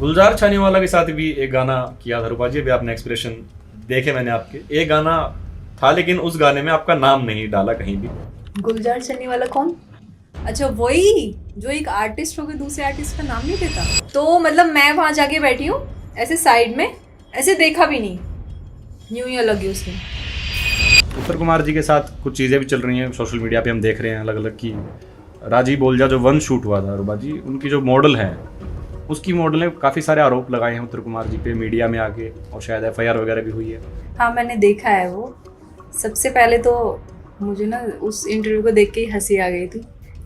गुलजार छानीवाला के साथ भी एक गाना किया था रूपा जी, अभी आपने एक्सप्रेशन देखे मैंने आपके। एक गाना था लेकिन उस गाने में आपका नाम नहीं डाला कहीं भी। गुलजार छानीवाला कौन? अच्छा वही जो एक आर्टिस्ट होकर दूसरे आर्टिस्ट का नाम नहीं देता। तो मतलब मैं वहां जाके बैठी हूँ ऐसे साइड में, ऐसे देखा भी नहीं, यूं ही लगी उसने। उत्तर कुमार जी के साथ कुछ चीज़ें भी चल रही हैं सोशल मीडिया पे, हम देख रहे हैं अलग अलग की। राजी बोलजा जो वन शूट हुआ था रूपा जी, उनकी जो मॉडल है उसकी मॉडल ने काफ़ी सारे आरोप लगाए हैं उत्तर कुमार जी पे मीडिया में आके, और शायद FIR वगैरह भी हुई है। हाँ मैंने देखा है वो। सबसे पहले तो मुझे ना उस इंटरव्यू को देख के ही हंसी आ गई थी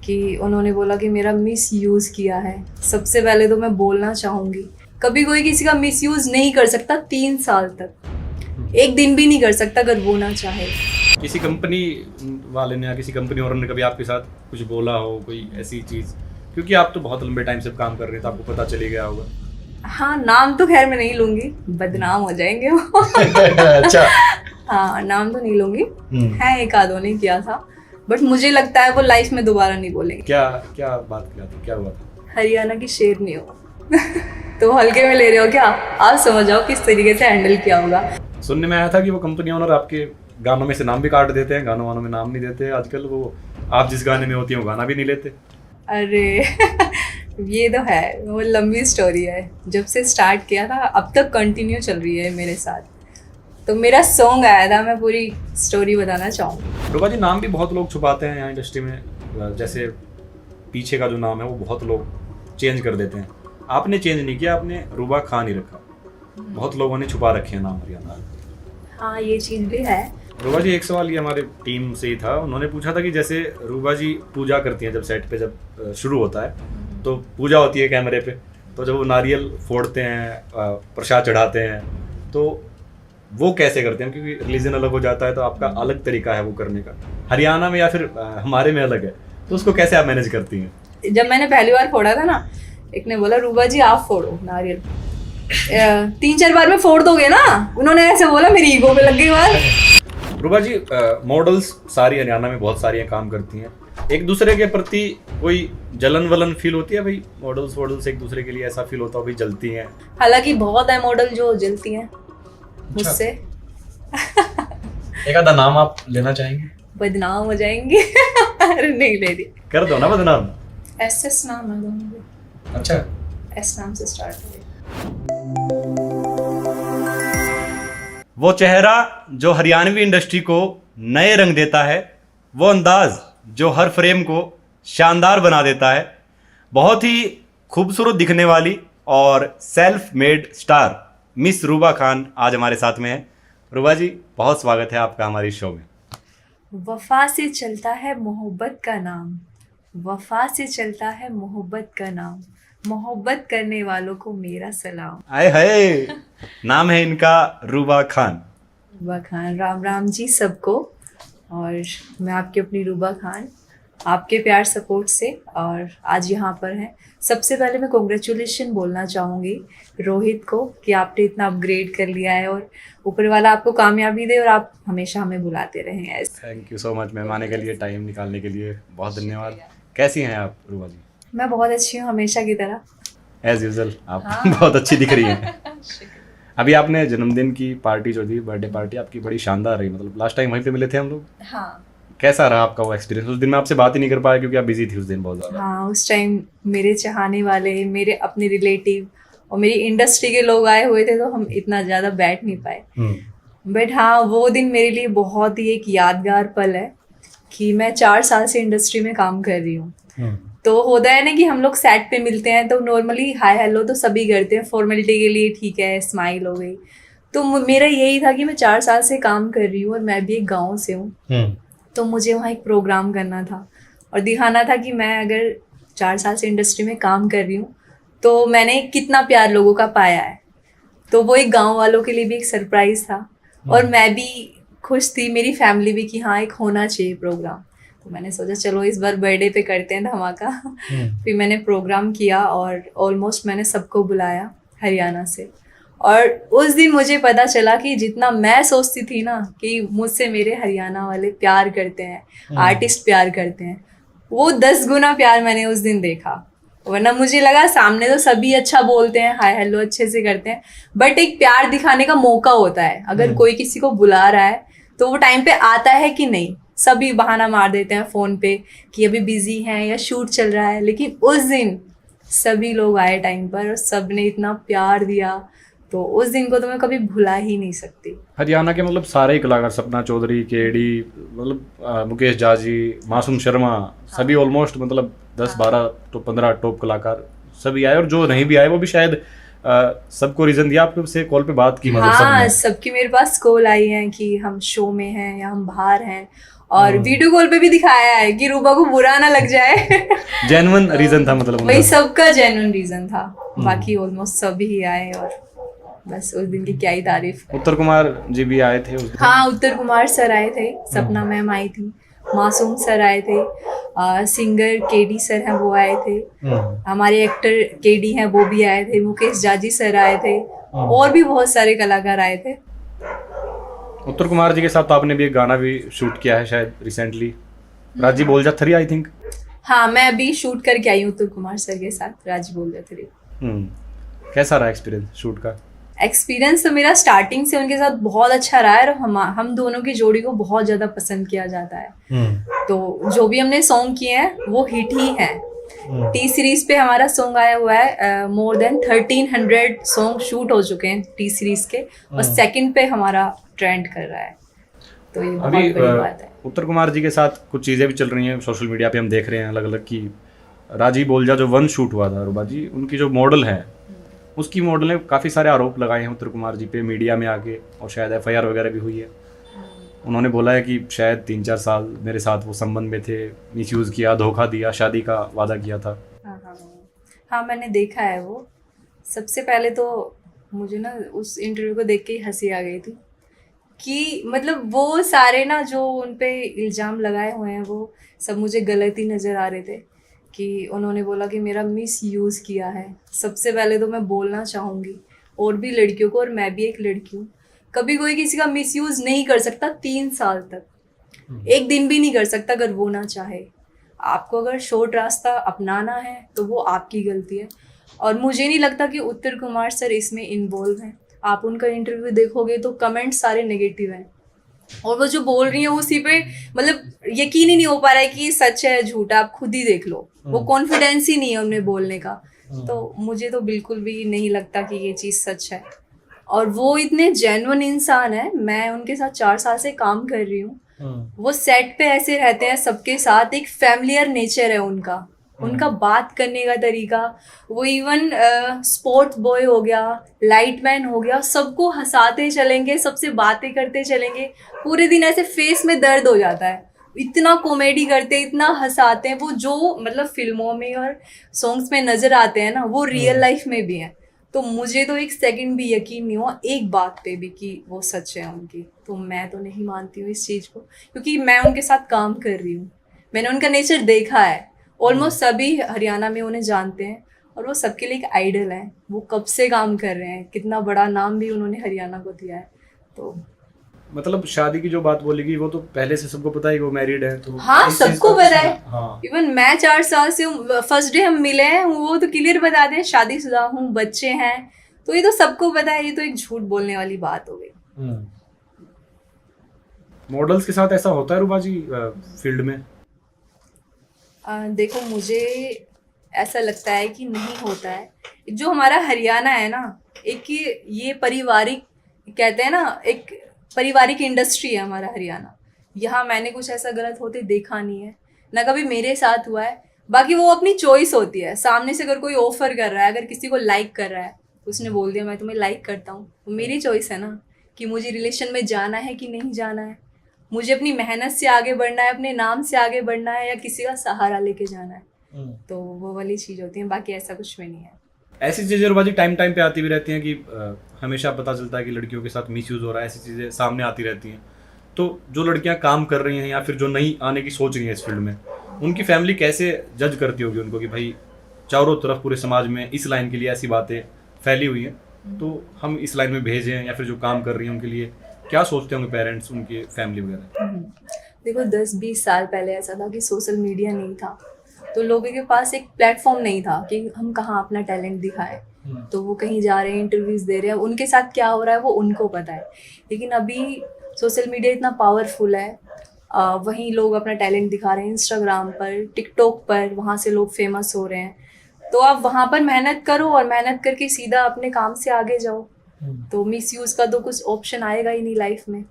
कि उन्होंने बोला कि मेरा मिस यूज़ किया है। सबसे पहले तो मैं बोलना चाहूँगी, कभी कोई किसी का मिस यूज़ नहीं कर सकता 3 साल तक, एक दिन भी नहीं कर सकता अगर वो ना चाहे। किसी कंपनी वाले ने या किसी कंपनी ओनर ने कभी आपके साथ कुछ बोला हो, कोई ऐसी चीज़? क्योंकि आप तो बहुत लंबे टाइम से काम कर रहे थे, तो आपको पता चली गया होगा। हाँ नाम तो खैर मैं नहीं लूँगी, बदनाम हो जाएंगे वो। अच्छा। हाँ नाम तो नहीं लूँगी, है एक आधों ने किया था, बट मुझे लगता है वो लाइफ में दोबारा नहीं बोलेंगे। क्या क्या बात किया था, क्या हुआ था? हरियाणा की शेरनी हो। तो हल्के में ले रहे हो क्या? आप समझ आओ किस तरीके से हैंडल किया होगा। सुनने में आया था कि वो कंपनी ओनर आपके गानों में से नाम भी काट देते हैं, गानों वानों में नाम नहीं देते आजकल। वो आप जिस गाने में होती हैं वो गाना भी नहीं लेते। अरे ये तो है, वो लंबी स्टोरी है। जब से स्टार्ट किया था अब तक कंटिन्यू चल रही है मेरे साथ। तो मेरा सॉन्ग आया था, मैं पूरी स्टोरी बताना चाहूँगी। रूपा जी, नाम भी बहुत लोग छुपाते हैं यहाँ इंडस्ट्री में, जैसे पीछे का जो नाम है वो बहुत लोग चेंज कर देते हैं। आपने चेंज नहीं किया, आपने रूबा खान ही रखा। बहुत लोगों ने छुपा रखे हैं नाम हरियाणा। हाँ ये चीज़ भी है। रूबा जी, एक सवाल ये हमारे टीम से ही था, उन्होंने पूछा था कि जैसे रूबा जी पूजा करती हैं जब सेट पे, जब शुरू होता है तो पूजा होती है कैमरे पे, तो जब वो नारियल फोड़ते हैं, प्रसाद चढ़ाते हैं, तो वो कैसे करते हैं? क्योंकि रिलीजन अलग हो जाता है तो आपका अलग तरीका है वो करने का, हरियाणा में या फिर हमारे में अलग है, तो उसको कैसे आप मैनेज करती हैं? जब मैंने पहली बार फोड़ा था ना, एक ने बोला रूबा जी आप फोड़ो नारियल। 3-4 बार में फोड़ दोगे ना, उन्होंने ऐसे बोला, मेरी ईगो पे लग गई बात। रूबा जी, मॉडल्स सारी हरियाणा में बहुत सारी काम करती हैं, एक दूसरे के प्रति कोई जलन वलन फील होती है भाई? मॉडल्स एक दूसरे के लिए ऐसा फील होता हो भाई जलती हैं? हालांकि बहुत है मॉडल जो जलती हैं मुझसे। एक आधा नाम आप लेना चाहेंगे? बदनाम हो जाएंगे। अरे नहीं ले रही। कर दो ना बदनाम। SS नाम है दोनों। अच्छा, S नाम से स्टार्ट हुए। वो चेहरा जो हरियाणवी इंडस्ट्री को नए रंग देता है, वो अंदाज जो हर फ्रेम को शानदार बना देता है, बहुत ही खूबसूरत दिखने वाली और self made star miss रूबा Khan आज हमारे साथ में है। रूबा जी, बहुत स्वागत है आपका हमारे शो में। वफा से चलता है मोहब्बत का नाम, वफा से चलता है मोहब्बत का नाम, मोहब्बत करने वालों को मेरा सलाम। आए हाय, नाम है इनका रूबा खान। रूबा खान, राम राम जी सबको। और मैं आपकी अपनी रूबा खान, आपके प्यार सपोर्ट से और आज यहाँ पर हैं। सबसे पहले मैं कॉन्ग्रेचुलेशन बोलना चाहूँगी रोहित को कि आपने इतना अपग्रेड कर लिया है और ऊपर वाला आपको कामयाबी दे और आप हमेशा हमें बुलाते रहें ऐसे। Thank you so much ma'am, आने के लिए, टाइम निकालने के लिए बहुत धन्यवाद। कैसी हैं आप रूबा जी? मैं बहुत अच्छी हूँ, हमेशा की तरह। एज यूजुअल आप बहुत अच्छी दिख रही हैं। अभी आपने जन्मदिन की पार्टी जो थी, बर्थडे पार्टी आपकी बड़ी शानदार रही, मतलब लास्ट टाइम वहीं पे मिले थे हम लोग। हाँ कैसा रहा आपका वो एक्सपीरियंस? उस दिन मैं आपसे बात ही नहीं कर पाया क्योंकि आप बिजी थी उस दिन बहुत ज़्यादा। हाँ, उस टाइम मेरे चाहने वाले, मेरे अपने रिलेटिव और मेरी इंडस्ट्री के लोग आए हुए थे, तो हम इतना ज़्यादा बैठ नहीं पाए। बट हाँ, वो दिन मेरे लिए बहुत ही एक यादगार पल है कि मैं 4 साल से इंडस्ट्री में काम कर रही हूँ। तो होता है ना कि हम लोग सेट पे मिलते हैं तो नॉर्मली हाय हेलो तो सभी करते हैं फॉर्मेलिटी के लिए, ठीक है, स्माइल हो गई। तो मेरा यही था कि मैं 4 साल से काम कर रही हूँ और मैं भी एक गाँव से हूँ, तो मुझे वहाँ एक प्रोग्राम करना था और दिखाना था कि मैं अगर 4 साल से इंडस्ट्री में काम कर रही हूँ तो मैंने कितना प्यार लोगों का पाया है। तो वो एक गांव वालों के लिए भी एक सरप्राइज़ था और मैं भी खुश थी, मेरी फैमिली भी, कि हाँ एक होना चाहिए प्रोग्राम। तो मैंने सोचा चलो इस बार बर्थडे पे करते हैं धमाका। फिर मैंने प्रोग्राम किया और ऑलमोस्ट मैंने सबको बुलाया हरियाणा से। और उस दिन मुझे पता चला कि जितना मैं सोचती थी ना कि मुझसे मेरे हरियाणा वाले प्यार करते हैं, आर्टिस्ट प्यार करते हैं, वो 10 गुना प्यार मैंने उस दिन देखा। वरना मुझे लगा सामने तो सभी अच्छा बोलते हैं, हाय हेलो अच्छे से करते हैं, बट एक प्यार दिखाने का मौका होता है। अगर कोई किसी को बुला रहा है तो वो टाइम पे आता है कि नहीं। सभी बहाना मार देते हैं फोन पे कि अभी बिजी हैं या शूट चल रहा है, लेकिन उस दिन सभी लोग आए टाइम पर और सब ने इतना प्यार दिया, तो उस दिन को तो मैं कभी भुला ही नहीं सकती। हरियाणा के मतलब सारे ही कलाकार, सपना चौधरी, केडी, मतलब मुकेश जाजी, मासूम शर्मा, सभी ऑलमोस्ट मतलब 10-12 तो 15 टॉप कलाकार सभी आए, और जो नहीं भी आए वो भी शायद सबको रीजन दिया आपको से कॉल पे बात की, मतलब हाँ, सबने। सबकी मेरे पास कॉल आई है कि हम शो में हैं या हम बाहर हैं, और वीडियो कॉल पे भी दिखाया है कि रूबा को बुरा ना लग जाए। जेन्युइन रीजन था मतलब वही उनका। सबका जेन्युइन रीजन था। बाकी ऑलमोस्ट सभी ही आए, और बस उस दिन की क्या ही तारीफ। उत्तर कुमार जी भी आए थे उस दिन। हाँ, उत्तर कुमार सर आए थे, सपना मैम आई थी, मासूम सर आए थे, सिंगर केडी सर हैं वो आए थे, हमारे एक्टर केडी हैं वो भी आए थे, मुकेश जाजी सर आए थे, और भी बहुत सारे कलाकार आए थे। उत्तर कुमार जी के साथ तो आपने भी एक गाना भी शूट किया है शायद रिसेंटली, राजी बोल जा 3 आई थिंक। हाँ, मैं अभी शूट करके आई हूँ उत्तर कुमार सर के साथ, राजी बोल रहे थे। कैसा रहा एक्सपीरियंस शूट का? एक्सपीरियंस तो मेरा स्टार्टिंग से उनके साथ बहुत अच्छा रहा है, और हम दोनों की जोड़ी को बहुत ज़्यादा पसंद किया जाता है। तो जो भी हमने सॉन्ग किए हैं वो हिट ही हैं। टी सीरीज पे हमारा सॉन्ग आया हुआ है, मोर देन 1300 सॉन्ग शूट हो चुके हैं टी सीरीज के, और सेकंड पे हमारा ट्रेंड कर रहा है, तो ये बहुत अभी बड़ी बात है। उत्तर कुमार जी के साथ कुछ चीज़ें भी चल रही हैं सोशल मीडिया पे, हम देख रहे हैं अलग अलग की। राजी बोलजा जो 1 शूट हुआ था रूबा जी, उनकी जो मॉडल है उसकी मॉडल ने काफ़ी सारे आरोप लगाए हैं उत्तर कुमार जी पे मीडिया में आके, और शायद FIR वगैरह भी हुई है। उन्होंने बोला है कि शायद 3-4 साल मेरे साथ वो संबंध में थे, मिसयूज़ किया, धोखा दिया, शादी का वादा किया था। हाँ, मैंने देखा है वो। सबसे पहले तो मुझे ना उस इंटरव्यू को देख के ही हंसी आ गई थी कि मतलब वो सारे ना जो उन पे इल्ज़ाम लगाए हुए हैं वो सब मुझे गलत ही नज़र आ रहे थे। कि उन्होंने बोला कि मेरा मिस यूज़ किया है। सबसे पहले तो मैं बोलना चाहूँगी और भी लड़कियों को, और मैं भी एक लड़की हूँ, कभी कोई किसी का मिस यूज़ नहीं कर सकता 3 साल तक, एक दिन भी नहीं कर सकता अगर वो ना चाहे। आपको अगर शॉर्ट रास्ता अपनाना है तो वो आपकी गलती है, और मुझे नहीं लगता कि उत्तर कुमार सर इसमें इन्वॉल्व हैं। आप उनका इंटरव्यू देखोगे तो कमेंट सारे नेगेटिव हैं, और वो जो बोल रही है उसी पे मतलब यकीन ही नहीं हो पा रहा है कि सच है झूठ है। आप खुद ही देख लो, वो कॉन्फिडेंस ही नहीं है उनमें बोलने का। तो मुझे तो बिल्कुल भी नहीं लगता कि ये चीज़ सच है, और वो इतने जेन्युइन इंसान है। मैं उनके साथ 4 साल से काम कर रही हूँ। वो सेट पे ऐसे रहते हैं सबके साथ, एक फैमिलियर नेचर है उनका, उनका बात करने का तरीका। वो इवन स्पोर्ट्स बॉय हो गया, लाइटमैन हो गया, सबको हंसाते चलेंगे, सबसे बातें करते चलेंगे। पूरे दिन ऐसे फेस में दर्द हो जाता है, इतना कॉमेडी करते, इतना हंसाते हैं। वो जो मतलब फिल्मों में और सॉन्ग्स में नजर आते हैं ना, वो रियल लाइफ में भी हैं। तो मुझे तो एक सेकंड भी यकीन नहीं हुआ एक बात पे भी कि वो सच है उनकी। तो मैं तो नहीं मानती हूँ इस चीज़ को, क्योंकि मैं उनके साथ काम कर रही हूँ, मैंने उनका नेचर देखा है। ऑलमोस्ट सभी हरियाणा में उन्हें जानते हैं, और वो सबके लिए एक आइडल है। वो कब से काम कर रहे हैं, कितना बड़ा नाम भी उन्होंने हरियाणा को दिया है। तो मतलब शादी की जो बात बोलेगी वो तो पहले से सबको पता है कि वो मैरिड है, तो हाँ, इस चीज़ सबको का पता है। हाँ। इवन मैं 4 साल से फर्स्ट डे हम मिले हैं, वो तो क्लियर बता दें शादीशुदा हूँ, बच्चे हैं। तो ये तो सबको पता है, ये तो एक झूठ बोलने वाली बात हो गई। मॉडल्स के साथ ऐसा होता है रूबा जी फील्ड में? देखो, मुझे ऐसा लगता है कि नहीं होता है। जो हमारा हरियाणा है ना, एक ये पारिवारिक कहते हैं ना, एक पारिवारिक इंडस्ट्री है हमारा हरियाणा। यहाँ मैंने कुछ ऐसा गलत होते देखा नहीं है, ना कभी मेरे साथ हुआ है। बाकी वो अपनी चॉइस होती है। सामने से अगर कोई ऑफर कर रहा है, अगर किसी को लाइक कर रहा है, उसने बोल दिया मैं तुम्हें लाइक करता हूँ, वो मेरी चॉइस है ना कि मुझे रिलेशन में जाना है कि नहीं जाना है। मुझे अपनी मेहनत से आगे बढ़ना है, अपने नाम से आगे बढ़ना है, या किसी का सहारा लेके जाना है। तो वो वाली चीज़ होती है, बाकी ऐसा कुछ भी नहीं है। ऐसी चीज़ें रूबा जी टाइम पे आती भी रहती हैं कि हमेशा पता चलता है कि लड़कियों के साथ मिसयूज़ हो रहा है, ऐसी चीज़ें सामने आती रहती हैं। तो जो लड़कियां काम कर रही हैं या फिर जो नई आने की सोच रही हैं इस फील्ड में, उनकी फैमिली कैसे जज करती होगी उनको कि भाई चारों तरफ पूरे समाज में इस लाइन के लिए ऐसी बातें फैली हुई हैं, तो हम इस लाइन में भेजें, या फिर जो काम कर रही हैं उनके लिए क्या सोचते होंगे पेरेंट्स, उनके फैमिली वगैरह? देखो, 10-20 साल पहले ऐसा था कि सोशल मीडिया नहीं था, तो लोगों के पास एक प्लेटफॉर्म नहीं था कि हम कहाँ अपना टैलेंट दिखाएं। तो वो कहीं जा रहे हैं, इंटरव्यूज दे रहे हैं, उनके साथ क्या हो रहा है वो उनको पता है। लेकिन अभी सोशल मीडिया इतना पावरफुल है, वहीं लोग अपना टैलेंट दिखा रहे हैं इंस्टाग्राम पर, टिकटॉक पर, वहाँ से लोग फेमस हो रहे हैं। तो आप वहाँ पर मेहनत करो और मेहनत करके सीधा अपने काम से आगे जाओ, तो मिस यूज़ का तो कुछ ऑप्शन आएगा ही नहीं लाइफ में।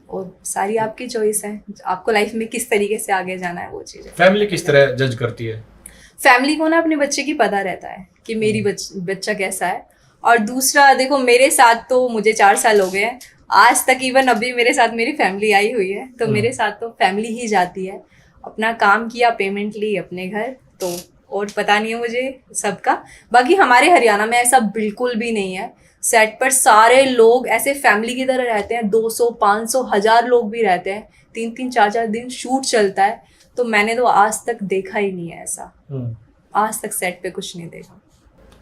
और सारी आपकी चॉइस है, आपको लाइफ में किस तरीके से आगे जाना है वो चीज़ है। फैमिली किस तरह जज करती है? फैमिली को ना अपने बच्चे की पता रहता है कि मेरी बच्चा कैसा है। और दूसरा देखो, मेरे साथ तो मुझे 4 साल हो गए हैं, आज तक इवन अभी मेरे साथ मेरी फैमिली आई हुई है, तो मेरे साथ तो फैमिली ही जाती है। अपना काम किया, पेमेंट ली, अपने घर, तो और पता नहीं है मुझे सबका। बाकी हमारे हरियाणा में ऐसा बिल्कुल भी नहीं है। सेट पर सारे लोग ऐसे फैमिली की तरह रहते हैं, 200, 500, 1000 लोग भी रहते हैं, 3-3, 4-4 दिन शूट चलता है। तो मैंने तो आज तक देखा ही नहीं है ऐसा, आज तक सेट पे कुछ नहीं देखा।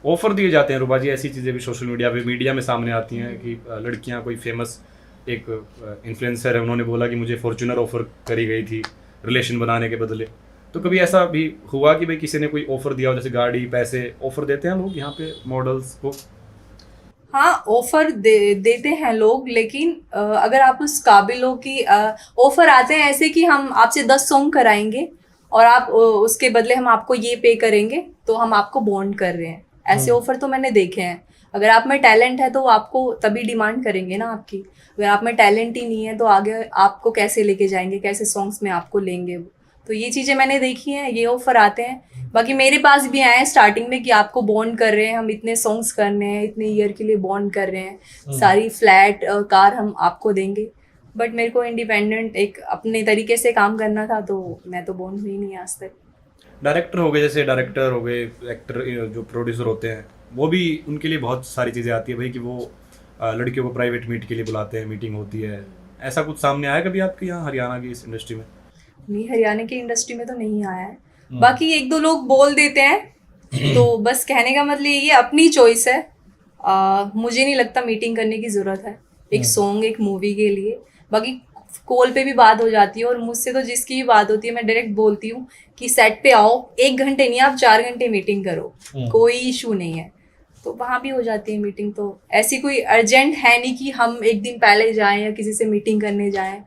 ऑफर दिए जाते हैं रूबा जी, ऐसी चीज़ें भी सोशल मीडिया पे, मीडिया में सामने आती हैं कि लड़कियां, कोई फेमस एक इन्फ्लुएंसर है, उन्होंने बोला कि मुझे फॉर्च्यूनर ऑफर करी गई थी रिलेशन बनाने के बदले। तो कभी ऐसा भी हुआ कि भाई किसी ने कोई ऑफर दिया हो, जैसे गाड़ी, पैसे ऑफर देते हैं लोग यहाँ पे मॉडल्स को? हाँ, ऑफर देते हैं लोग, लेकिन अगर आप उस काबिल हो कि ऑफर आते हैं ऐसे कि हम आपसे 10 सॉन्ग कराएंगे और आप उसके बदले हम आपको ये पे करेंगे, तो हम आपको बॉन्ड कर रहे हैं। ऐसे ऑफर तो मैंने देखे हैं। अगर आप में टैलेंट है तो वो आपको तभी डिमांड करेंगे ना आपकी। अगर आप में टैलेंट ही नहीं है तो आगे आपको कैसे लेके जाएंगे, कैसे सॉन्ग्स में आपको लेंगे। तो ये चीज़ें मैंने देखी हैं, ये ऑफर आते हैं। बाकी मेरे पास भी आए हैं स्टार्टिंग में कि आपको बॉन्ड कर रहे हैं, हम इतने सॉन्ग्स करने हैं, इतने ईयर के लिए बॉन्ड कर रहे हैं, सारी फ्लैट कार हम आपको देंगे। बट मेरे को इंडिपेंडेंट एक अपने तरीके से काम करना था, तो मैं तो बॉन्ड हुई नहीं आज तक। डायरेक्टर हो गए, जैसे डायरेक्टर हो गए, एक्टर, जो प्रोड्यूसर होते हैं, वो भी उनके लिए बहुत सारी चीज़ें आती है भाई, कि वो लड़कियों को प्राइवेट मीट के लिए बुलाते हैं, मीटिंग होती है। ऐसा कुछ सामने आया कभी आपके यहाँ हरियाणा की इस इंडस्ट्री में? नहीं, हरियाणा की इंडस्ट्री में तो नहीं आया है। बाकी 1-2 लोग बोल देते हैं, तो बस कहने का मतलब ये अपनी चॉइस है। मुझे नहीं लगता मीटिंग करने की ज़रूरत है एक सॉन्ग, एक मूवी के लिए। बाकी कॉल पे भी बात हो जाती है, और मुझसे तो जिसकी भी बात होती है मैं डायरेक्ट बोलती हूँ कि सेट पे आओ, 1 घंटे नहीं, आप 4 घंटे मीटिंग करो, कोई इशू नहीं है। तो वहाँ भी हो जाती है मीटिंग। तो ऐसी कोई अर्जेंट है नहीं कि हम एक दिन पहले जाएं या किसी से मीटिंग करने जाएं।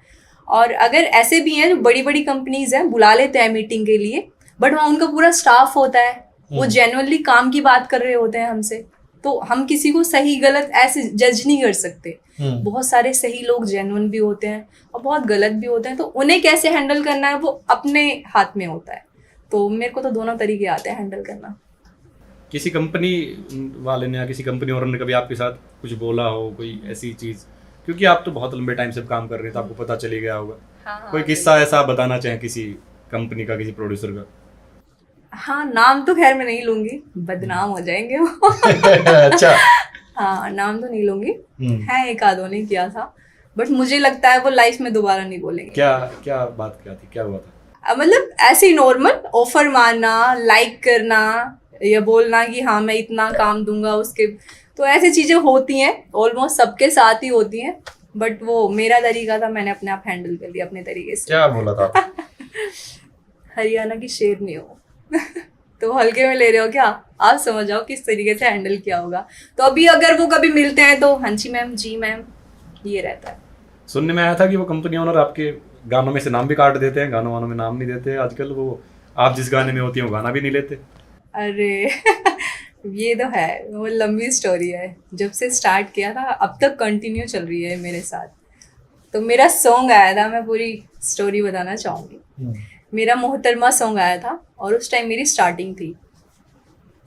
और अगर ऐसे भी हैं जो बड़ी बड़ी कंपनीज हैं, बुला लेते हैं मीटिंग के लिए, बट वहाँ उनका पूरा स्टाफ होता है, वो जेन्युइनली काम की बात कर रहे होते हैं हमसे, तो हम किसी को सही गलत ऐसे जज नहीं कर सकते। बहुत सारे सही लोग जेन्युइन भी होते हैं और बहुत गलत भी होते हैं, तो उन्हें कैसे हैंडल करना है वो अपने हाथ में होता है। तो मेरे को तो दोनों तरीके आते हैं हैंडल करना। किसी कंपनी वाले ने या किसी कंपनी ओनर ने कभी आपके साथ कुछ बोला हो, कोई ऐसी चीज़? क्योंकि आप तो बहुत लंबे टाइम से काम कर रहे हैं, तो आपको पता चली गया होगा। हाँ, कोई किस्सा ऐसा बताना चाहें किसी कंपनी का, किसी प्रोड्यूसर का? हाँ, नाम तो खैर मैं नहीं लूंगी, बदनाम हो जाएंगे वो। अच्छा। हाँ, नाम तो नहीं लूंगी। है, 1-2 ने किया था, बट मुझे लगता है वो लाइफ में दोबारा नहीं बोलेंगे। क्या बात क्या थी, क्या हुआ था? मतलब ऐसे ही नॉर्मल ऑफर मारना, लाइक करना, या बोलना कि हाँ मैं इतना काम दूंगा उसके, तो ऐसी चीजें होती हैं, ऑलमोस्ट सबके साथ ही होती हैं। बट वो मेरा तरीका था, मैंने अपने आप हैंडल कर लिया अपने तरीके से। क्या बोला था? हरियाणा की शेरनी हो तो हल्के में ले रहे हो क्या? आप समझ जाओ किस तरीके से हैंडल किया होगा। तो अभी अगर वो कभी मिलते हैं तो हाँ जी मैम, जी मैम, ये रहता है। सुनने में आया था कि वो कंपनी ओनर आपके गानों में से नाम भी काट देते हैं, गानों वानों में नाम नहीं देते आजकल। वो आप जिस गाने में होती हैं वो गाना भी नहीं लेते। अरे ये तो है, वो लंबी स्टोरी है। जब से स्टार्ट किया था अब तक कंटिन्यू चल रही है मेरे साथ। तो मेरा सॉन्ग आया था, मैं पूरी स्टोरी बताना चाहूँगी। मेरा मोहतरमा सॉन्ग आया था और उस टाइम मेरी स्टार्टिंग थी,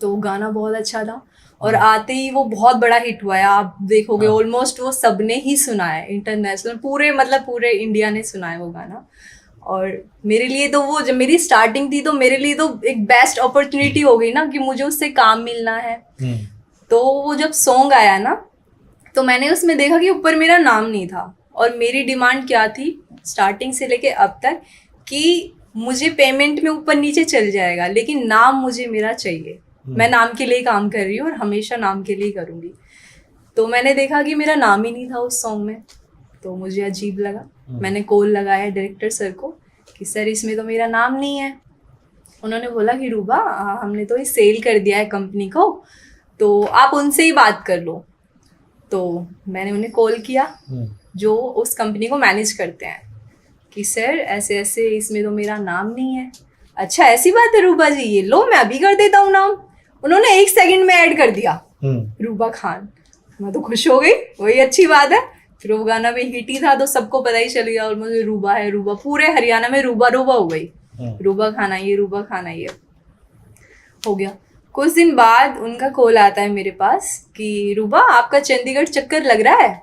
तो गाना बहुत अच्छा था और आते ही वो बहुत बड़ा हिट हुआ है। आप देखोगे ऑलमोस्ट वो सबने ही सुना है, इंटरनेशनल पूरे इंडिया ने सुना है वो गाना। और मेरे लिए तो वो जब मेरी स्टार्टिंग थी तो मेरे लिए तो एक बेस्ट अपॉर्चुनिटी हो गई ना कि मुझे उससे काम मिलना है। तो वो जब सॉन्ग आया ना तो मैंने उसमें देखा कि ऊपर मेरा नाम नहीं था, और मेरी डिमांड क्या थी स्टार्टिंग से लेके अब तक कि मुझे पेमेंट में ऊपर नीचे चल जाएगा लेकिन नाम मुझे मेरा चाहिए। मैं नाम के लिए काम कर रही हूँ और हमेशा नाम के लिए करूँगी। तो मैंने देखा कि मेरा नाम ही नहीं था उस सॉन्ग में, तो मुझे अजीब लगा। मैंने कॉल लगाया डायरेक्टर सर को कि सर इसमें तो मेरा नाम नहीं है। उन्होंने बोला कि रूबा हमने तो ये सेल कर दिया है कंपनी को, तो आप उनसे ही बात कर लो। तो मैंने उन्हें कॉल किया जो उस कंपनी को मैनेज करते हैं कि सर ऐसे ऐसे इसमें तो मेरा नाम नहीं है। अच्छा ऐसी बात है रूबा जी, ये लो मैं अभी कर देता हूँ नाम। उन्होंने 1 सेकंड में ऐड कर दिया रूबा खान। मैं तो खुश हो गई, वही अच्छी बात है। फिर वो गाना भी हिट ही था तो सबको पता ही चल गया और मुझे रूबा है रूबा, पूरे हरियाणा में रूबा रूबा हो गई, रूबा खान आई है, रूबा खान आई है, हो गया। कुछ दिन बाद उनका कॉल आता है मेरे पास कि रूबा आपका चंडीगढ़ चक्कर लग रहा है।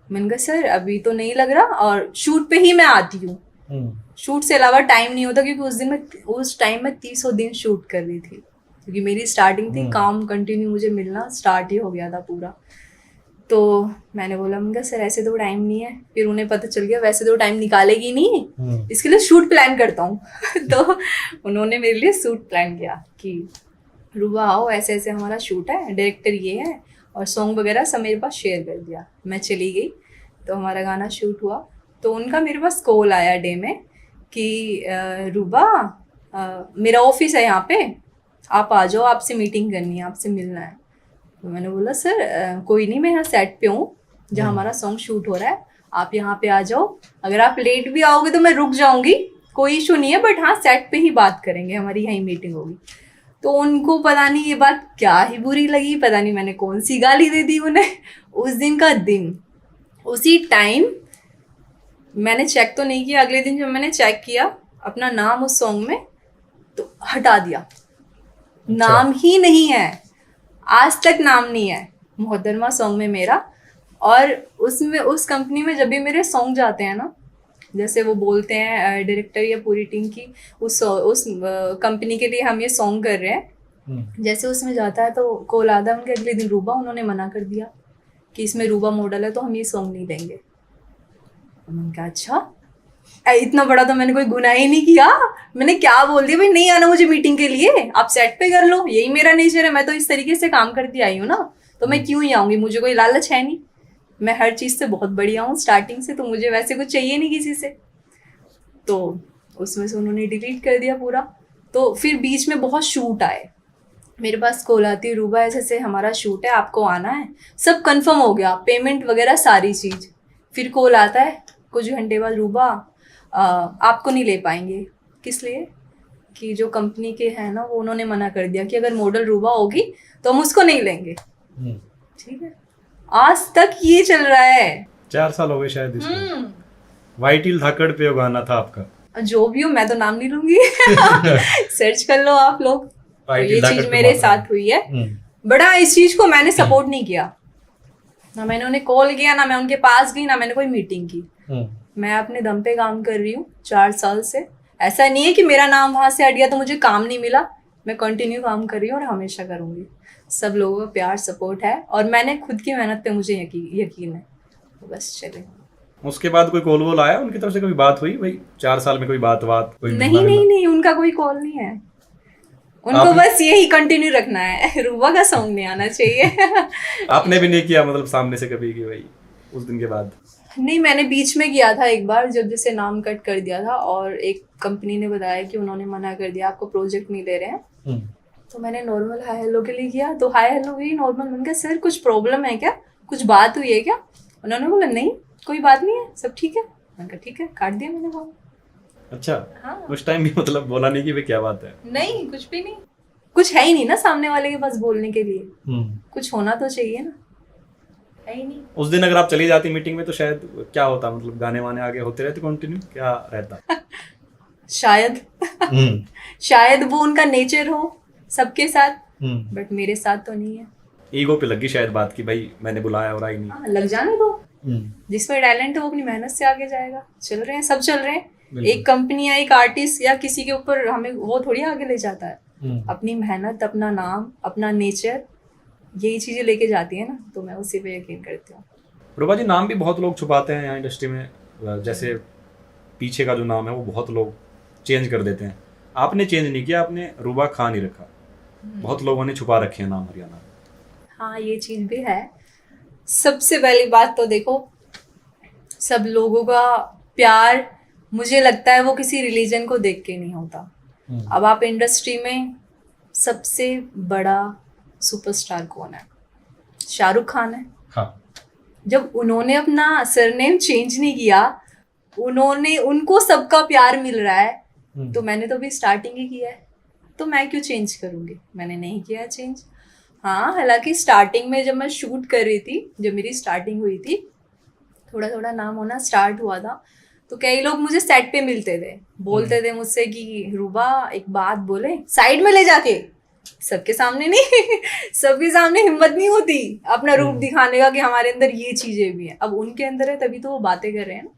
मैंने कहा सर अभी तो नहीं लग रहा, और शूट पे ही मैं आती हूँ, शूट से अलावा टाइम नहीं होता, क्योंकि उस टाइम में 300 दिन शूट कर रही थी, क्योंकि मेरी स्टार्टिंग थी, काम कंटिन्यू मुझे मिलना स्टार्ट ही हो गया था पूरा। तो मैंने बोला मैं सर ऐसे तो टाइम नहीं है। फिर उन्हें पता चल गया वैसे तो टाइम निकालेगी नहीं, इसके लिए शूट प्लान करता हूँ। तो उन्होंने मेरे लिए शूट प्लान किया कि रूबा आओ ऐसे ऐसे हमारा शूट है, डायरेक्टर ये है, और सॉन्ग वगैरह सब मेरे पास शेयर कर दिया। मैं चली गई तो हमारा गाना शूट हुआ। तो उनका मेरे पास कॉल आया डे में कि रूबा मेरा ऑफिस है यहाँ पे, आप आ जाओ, आपसे मीटिंग करनी है, आपसे मिलना है। तो मैंने बोला सर कोई नहीं, मैं यहाँ सेट पे हूँ जहाँ हमारा सॉन्ग शूट हो रहा है, आप यहाँ पे आ जाओ। अगर आप लेट भी आओगे तो मैं रुक जाऊँगी, कोई इशू नहीं है, बट हाँ सेट पे ही बात करेंगे, हमारी यहीं मीटिंग होगी। तो उनको पता नहीं ये बात क्या ही बुरी लगी, पता नहीं मैंने कौन सी गाली दे दी उन्हें। उस दिन का दिन उसी टाइम मैंने चेक तो नहीं किया, अगले दिन जब मैंने चेक किया अपना नाम उस सॉन्ग में तो हटा दिया। नाम ही नहीं है, आज तक नाम नहीं है मोहतरमा सॉन्ग में मेरा। और उसमें उस कंपनी में जब भी मेरे सॉन्ग जाते हैं ना, जैसे वो बोलते हैं डायरेक्टर या पूरी टीम की उस कंपनी के लिए हम ये सॉन्ग कर रहे हैं, जैसे उसमें जाता है तो कॉल आता है उनके अगले दिन, रूबा उन्होंने मना कर दिया कि इसमें रूबा मॉडल है तो हम ये सॉन्ग नहीं देंगे। मैंने कहा अच्छा, इतना बड़ा तो मैंने कोई गुनाह ही नहीं किया, मैंने क्या बोल दिया भाई नहीं आना मुझे मीटिंग के लिए, आप सेट पे कर लो, यही मेरा नेचर है, मैं तो इस तरीके से काम करती आई हूँ ना, तो मैं क्यों ही आऊँगी, मुझे कोई लालच है नहीं, मैं हर चीज़ से बहुत बढ़िया हूँ स्टार्टिंग से, तो मुझे वैसे कुछ चाहिए नहीं किसी से। तो उसमें से उन्होंने डिलीट कर दिया पूरा। तो फिर बीच में बहुत शूट आए, मेरे पास कॉल आती है रूबा ऐसे ऐसे हमारा शूट है, आपको आना है, सब कंफर्म हो गया, पेमेंट वगैरह सारी चीज़। फिर कॉल आता है कुछ घंटे बाद, रूबा आपको नहीं ले पाएंगे। किस लिए? कि जो कंपनी के हैं ना वो उन्होंने मना कर दिया कि अगर मॉडल रूबा होगी तो हम उसको नहीं लेंगे। ठीक है, आज तक ये चल रहा है। 4 साल हो गए शायद इसको। वाइटिल धाकड़ पे वो गाना था आपका। जो भी हो, मैं तो नाम नहीं लूंगी। सर्च कर लो आप लोग। तो ये चीज मेरे साथ हुई है। बड़ा इस चीज को मैंने सपोर्ट नहीं किया, ना मैंने उन्हें कॉल किया, ना मैं उनके पास गई, ना मैंने कोई मीटिंग की। मैं अपने दम पे काम कर रही हूँ 4 साल से। ऐसा नहीं है कि मेरा नाम वहां से हट गया तो मुझे काम नहीं मिला, मैं कंटिन्यू काम कर रही हूँ और हमेशा करूंगी। सब लोगों का प्यार सपोर्ट है और मैंने खुद की मेहनत पे मुझे यकीन है, तो बस चले। उसके बाद कोई कॉल वॉल आया उनकी तरफ से, कभी बात हुई भाई 4 साल में, कोई बात कोई नहीं, उनका कोई कॉल नहीं है। उनको बस यही कंटिन्यू रखना है, रूबा का सॉन्ग नहीं आना चाहिए। आपने भी नहीं किया मतलब सामने से कभी कि भाई उस दिन के बाद? नहीं, मैंने बीच में किया था एक बार, जब जैसे नाम कट कर दिया था और एक कंपनी ने बताया कि उन्होंने मना कर दिया, आपको प्रोजेक्ट नहीं दे रहे हैं। तो मैंने नॉर्मल हाय हेलो के लिए किया, तो हाय हेलो भी नॉर्मल। मैंने कहा सर कुछ प्रॉब्लम है क्या, कुछ बात हुई है क्या? उन्होंने बोला नहीं कोई बात नहीं है, सब ठीक है। मैंने कहा ठीक है, काट दिया मैंने फोन। अच्छा हाँ। उस टाइम भी मतलब बोला नहीं कि भाई क्या बात है? नहीं, कुछ भी नहीं, कुछ है ही नहीं ना सामने वाले के पास बोलने के लिए। कुछ होना तो चाहिए ना, है ही नहीं। उस दिन अगर आप चली जाती मीटिंग में तो शायद क्या होता, मतलब गाने वाने आगे होते रहते कंटिन्यू, क्या रहता? शायद शायद वो उनका नेचर हो सबके साथ, बट मेरे साथ तो नहीं है। ईगो पे लगी शायद बात की भाई मैंने बुलाया और आई नहीं। हाँ, लग जाने दो, जिसमें टैलेंट है वो अपनी मेहनत से आगे जाएगा। चल रहे हैं, सब चल रहे हैं। एक कंपनी या एक आर्टिस्ट या किसी के ऊपर हमें वो थोड़ी आगे ले जाता है। अपनी मेहनत, अपना नाम, अपना नेचर, यही चीजें लेके जाती है ना, तो मैं उसी पे यकीन करती हूँ। रूबा जी, नाम भी बहुत लोग छुपाते हैं यहाँ इंडस्ट्री में, जैसे पीछे का जो नाम है वो बहुत लोग चेंज कर देते हैं, आपने चेंज नहीं किया, आपने रूबा खान ही रखा। बहुत लोगों ने छुपा रखे हैं नाम हरियाणा। हाँ, ये चीज भी है। सबसे पहली बात तो देखो, सब लोगों का प्यार मुझे लगता है वो किसी रिलीजन को देख के नहीं होता। अब आप इंडस्ट्री में सबसे बड़ा सुपरस्टार कौन है? शाहरुख खान है। हाँ। जब उन्होंने अपना सरनेम चेंज नहीं किया, उनको सबका प्यार मिल रहा है, तो मैंने तो अभी स्टार्टिंग ही किया है, तो मैं क्यों चेंज करूँगी? मैंने नहीं किया चेंज। हाँ, हालांकि स्टार्टिंग में जब मैं शूट कर रही थी, जब मेरी स्टार्टिंग हुई थी, थोड़ा थोड़ा नाम होना स्टार्ट हुआ था, तो कई लोग मुझे सेट पे मिलते थे, बोलते थे मुझसे कि रूबा एक बात बोले साइड में ले जाके, सबके सामने नहीं सबके सामने हिम्मत नहीं होती अपना रूप दिखाने का कि हमारे अंदर ये चीजें भी हैं। अब उनके अंदर है तभी तो वो बातें कर रहे हैं ना।